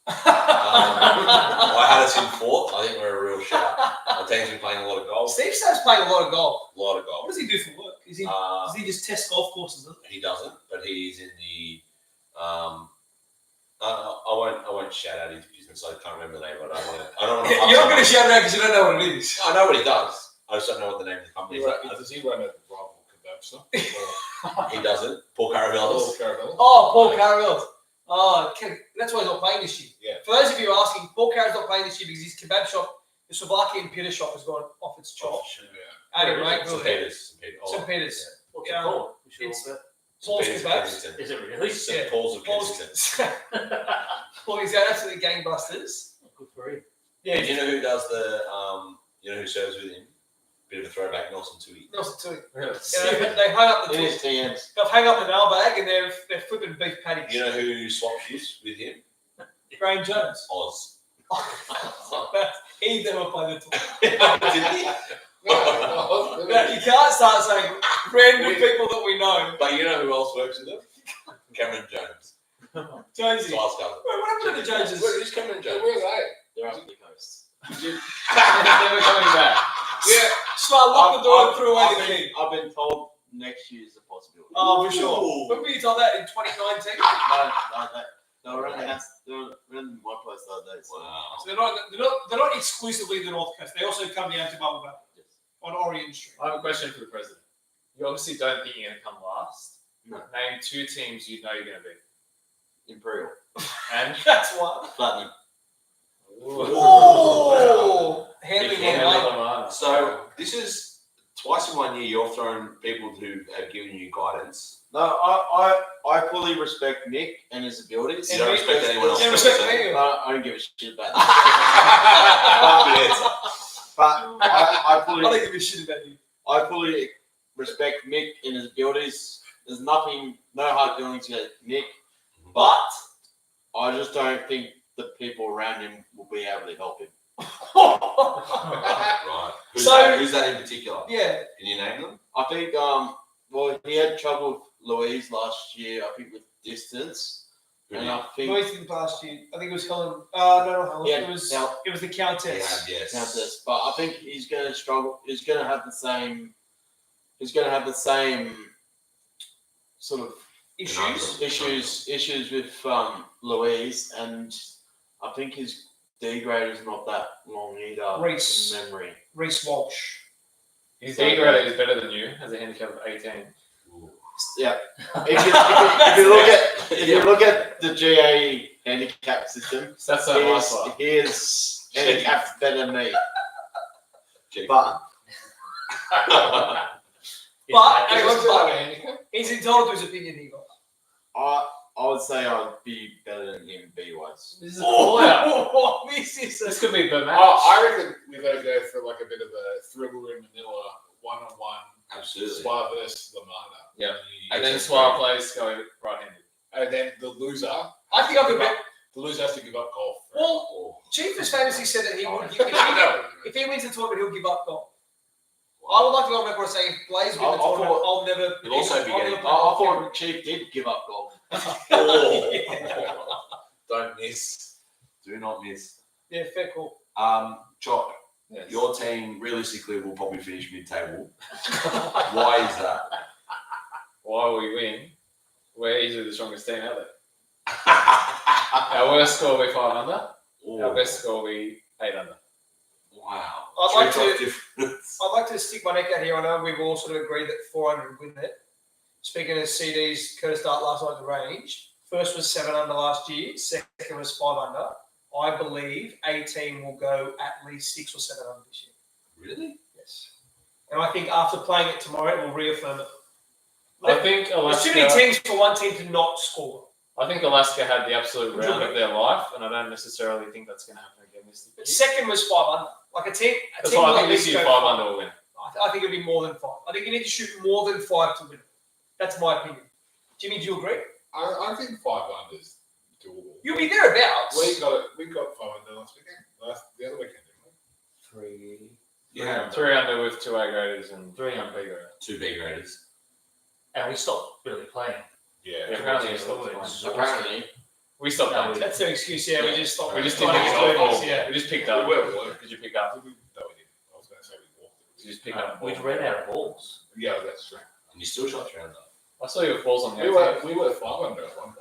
I had us in fourth. I think we're a real shout. Our team's been playing a lot of golf. Steve Staff's playing a lot of golf. A lot of What golf. does he do for work? Does he just test golf courses? He doesn't, but he's in the. I won't shout out his business. I can't remember the name. But I don't want to. You're not going to shout it out because you don't know what it is. I know what he does. I just don't know what the name of the company is. Does he run a rival kebab shop? He doesn't. Paul Caravellas. Oh, Paul Carroll. Oh, that's why he's not playing this year. Yeah. For those of you asking, Paul Carroll's not playing this year because his kebab shop, the Slovakian pita shop, has gone off its chop. Yeah. Out in Rakeville. St. Peter's. St. Peter's. What's Yeah. it called? We should It's- all bet. Paul's Peter's of kebabs. Kensington. Is it really? St. Paul's of Kensington. Paul, he's going absolutely gangbusters. Good for him. Yeah, And you know who does the? You know who serves with him? Bit of a throwback, Nelson Tui. Nelson too. Really? Yeah, they hung up the It is TMs. They've hung up the mailbag and they're flipping beef patties. You know who swapped shifts with him? Graham Jones. Oz. He never played the tour. Didn't he? Now, you can't start saying random people that we know. But you know who else works with him? Cameron Jones. Jonesy. Twice covered. Wait, what happened to the Joneses? Who's Cameron Jones? Where are they? They're up the coast. Never coming back. Yeah. Smart, lock the door and threw away the key. I've been told next year is a possibility. Oh, for sure. Ooh. When were you told that? In 2019? They were around the house. They were around my place the other day. So. Wow. So they're not exclusively the North Coast. They also come down to Bubble Valley on Orient Street. I have a question for the president. You obviously don't think you're going to come last. No. Name 2 teams you know you're going to beat. Imperial. And That's one. Platinum. Oh, handling Big one handling. up. So this is twice in 1 year. You're throwing people who have given you guidance. No, I fully respect Nick and his abilities. You don't respect anyone else. Yeah, respect me. I don't give a shit about that. But I I don't give a shit about you. fully respect Nick and his abilities. There's nothing, no hard feelings against Nick, but I just don't think the people around him will be able to help him. Right. Who's that in particular? Yeah. Can you name them? I think, well, he had trouble with Louise last year, I think, with distance. And I think Louise didn't last year. I think it was Helen. No, not Helen. Yeah, It was Hel- it was the He Countess. had, yes. Countess, but I think he's going to struggle. He's going to have the same. He's going to have the same sort of issues with Louise, and I think his D grade is not that long either. Reece. From memory. Reece Walsh. his D grade is better than you, has a handicap of 18. Yeah. If you look at the GA handicap system, So that's so nice one. he is handicapped better than me. Chief. But But Is anyway, this part of a handicap? he's entitled to his opinion here, guys. I would say I'd be better than him B wise. This is a fallout. Oh, this is This could be the match. Oh, I reckon we got to go for like a bit of a thriller in Manila, one-on-one. Absolutely. Spa versus Lamana. Yeah. And then Swar plays go right-handed. And then the loser. I think I could bet. The loser has to give up golf. Well, Chief has famously said that he would. No. If he wins the tournament, he'll give up golf. I would like to go on record and say if Blaze wins the I tournament, thought- I'll never. He'll also be I'll getting- never play I golf thought Chief did give up golf. Don't miss. Do not miss. Yeah, fair call. Chop, Yes. your team realistically will probably finish mid-table. Why is that? Why we win? We're easily the strongest team out there. Our worst score will be 5 under. Ooh. Our best score will be 8 under. Wow. I'd like Three to- drop difference. I'd like to stick my neck out here. I know we've all sort of agreed that 400 win it. Speaking of CD's Curtis start last night at the range, first was 7 under last year, second was 5 under. I believe 18 will go at least 6 or 7 under this year. Really? Yes. And I think after playing it tomorrow, it will reaffirm it. I think There's too many Alaska. teams for one team to not score. I think Alaska had the absolute Would you round of agree? their life, and I don't necessarily think that's going to happen again this year. But second was 5 under. Like a team. That's team why I will think at this least year go 5 under will win. I think it'll be more than 5. I think you need to shoot more than 5 to win it. That's my opinion. Jimmy, do you agree? I think 5 under is doable. You'll be thereabouts. We got 5 under last weekend. The other weekend, didn't we? 3, Yeah. 3 under with 2 A graders and 3 1 under. B grader. 2 B graders. and we stopped really playing. Yeah. Yeah, apparently Yeah, it's not it's fine. Apparently, We stopped No, playing. That's their excuse. Yeah, we just stopped. We just Like, didn't pick it's up. Burgess, yeah. We just picked We up. were working. Did you pick up? No, we didn't. I was going to say we walked it. Did you just pick up? We ran out of balls. Yeah, that's true. And you still shot 3 under. I saw your falls on the We 18. were 5 under at one point.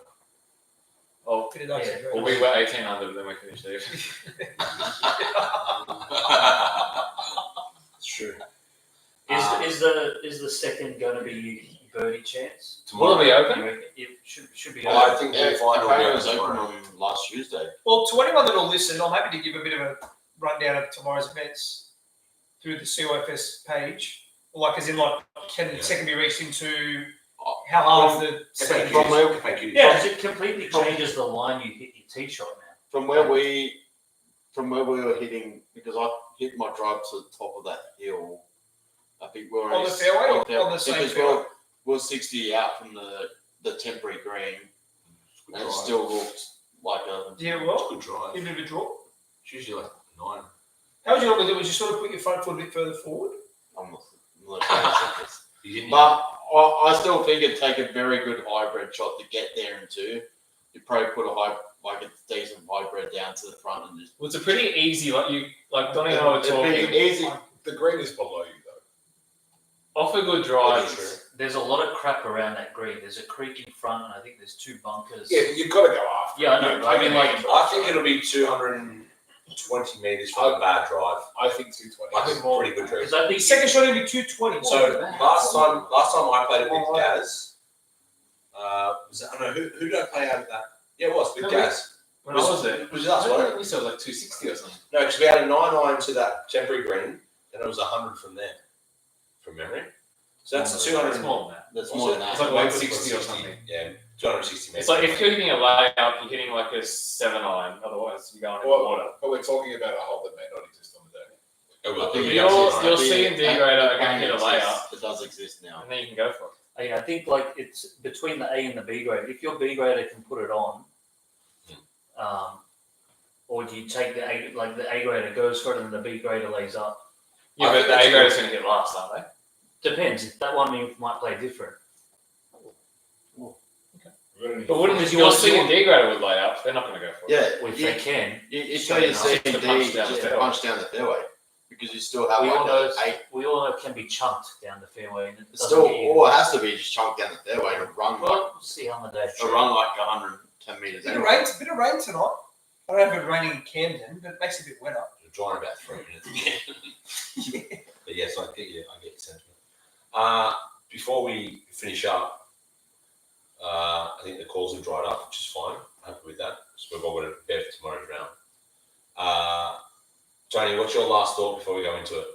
Oh, Pretty nice. Yeah. well, we were 18 under, but then we finished there. It's true. Is the second going to be birdie chance? Will it be You open? reckon? It should be I open. think yeah, the final will apparently be it was open tomorrow. on last Tuesday. Well, to anyone that will listen, I'm happy to give a bit of a rundown of tomorrow's events through the CYFS page. Like, as in, like, can the second be reached into how hard is the second? From where, FAQ. Yeah, 'cause it completely changes the line you hit your tee shot now. from where we were hitting, because I hit my drive to the top of that hill. I think we were On the fairway or there, on the same because fairway? we're 60 out from the temporary green, and it Drive. still looked like a. Yeah, It's well, a good drive. give it a draw. It's usually like 9. How would you normally do it? Would you sort of put your front foot a bit further forward? I'm not sure. You didn't But I still think it'd take a very good hybrid shot to get there into. You'd probably put a decent hybrid down to the front and just. Well, it's a pretty easy, like Donnie and I were It'd talking. be easy. The green is below you, though. Off a good That drive, is true. There's a lot of crap around that green. There's a creek in front, and I think there's 2 bunkers. Yeah, you've got to go after. Yeah, I it. know, You but I mean, can't like, go I after think it. it'll be 220 metres from a bad drive. I think 220. Like a pretty good drive. Because I think The second shot would be 220. So last time I played it with Gaz, was that, I don't know who did I play out of that? Yeah, it was with No, Gaz. when I was there, It was us, wasn't it? we said it was like 260 or something. No, because we had a 9-iron to that temporary green, and it was 100 from there, from memory. So that's 200. It's more than that. That's Was more it? than It's that. like 160 or something. Yeah, 260 metres. It's like if you're hitting a layup, you're hitting like a 7-iron. Otherwise, you're going in the Well, water. But we're talking about a hole that may not exist on the day. Oh, well, I think yeah, Your yeah, your right. C and D grader are going to hit a layup, It does exist now. and then you can go for it. I think like it's between the A and the B grade. If your B grader can put it on, or do you take the A, like the A grader goes for it and the B grader lays up? Yeah, I but think the A that's grader's going to hit last, aren't they? Depends. That one you might play different. But wouldn't Because your your- C and D grader would lay up? They're not going to go for it. Yeah, If you, they can. you tell your C and to D punch down just the to punch down the fairway because you still have We like all know an 8. we all know it can be chunked down the fairway. And it It's doesn't still, get you- all it has to be is just chunk down the fairway and run like Well, we'll see how the day. 110 meters. Bit of Anyway. rain, bit of rain tonight. I don't know if it's raining in Camden, but it makes it a bit wetter. You're drawing about 3 minutes again. But yes, I get your sentiment. Before we finish up, I think the calls have dried up, which is fine. I'm happy with that. So we've all got to prepare for tomorrow's round. Tony, what's your last thought before we go into it?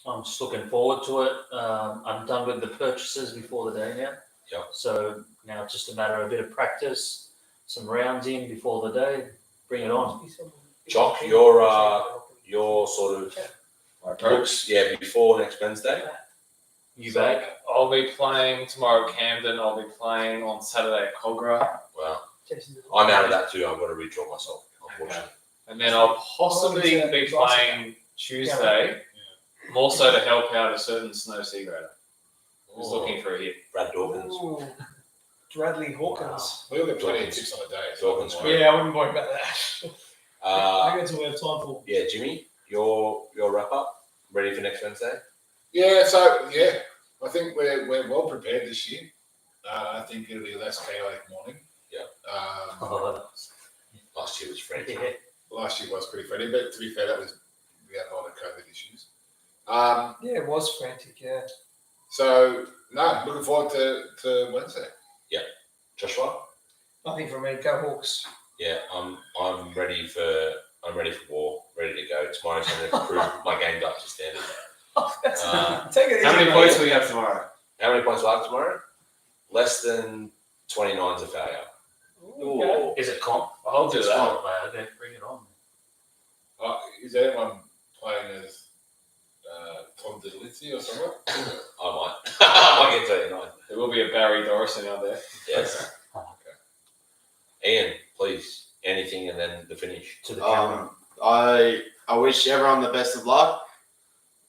I'm just looking forward to it. I'm done with the purchases before the day now. Yeah. So now it's just a matter of a bit of practice, some rounds in before the day, bring it on. Jock, your sort of looks, before next Wednesday. You back? I'll be playing tomorrow at Camden. I'll be playing on Saturday at Cogra. Well, I'm out of that too. I've got to redraw myself, unfortunately. And then I'll possibly be playing Tuesday, more so to help out a certain snow sea grader who's looking for a hit. Brad Dawkins. Ooh, Bradley Hawkins. We'll get plenty of tips on the day. Dawkins. Yeah, I wouldn't worry about that. I got to have time for. Yeah, Jimmy, your wrap up. Ready for next Wednesday? I think we're well prepared this year. I think it'll be a less chaotic morning. Yeah. Oh, Last year was French. yeah. last year was pretty funny, but to be fair, we had a lot of COVID issues. Yeah, it was frantic. Yeah. So no, looking forward to Wednesday. Joshua? Nothing from me. Go Hawks. Yeah, I'm ready for war, ready to go. Tomorrow's going to prove my game up to standard. Take it easy. How many mate. points will we have tomorrow? How many points will I have tomorrow? Less than 29's a failure. Okay. Is it comp? I'll do It's that. comp, okay, bring it on. Is anyone playing as Tom DeLizzi or someone? I might. I get 39. There will be a Barry Dorison out there. Yes. Ian, please, anything and then the finish. To the camera. I wish everyone the best of luck.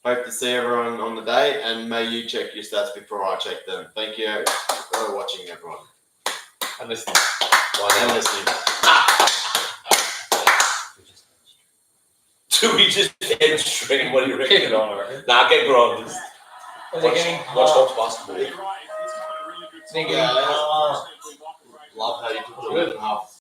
Hope to see everyone on the day, and may you check your stats before I check them. Thank you for watching, everyone. And listen. Bye And now. listening. Do we just end stream? What do you Keep reckon? it on, I reckon. Nah, get Grom. Was it getting? Watch Hawks basketball. Thinking, Yeah, love how you took the Good. half.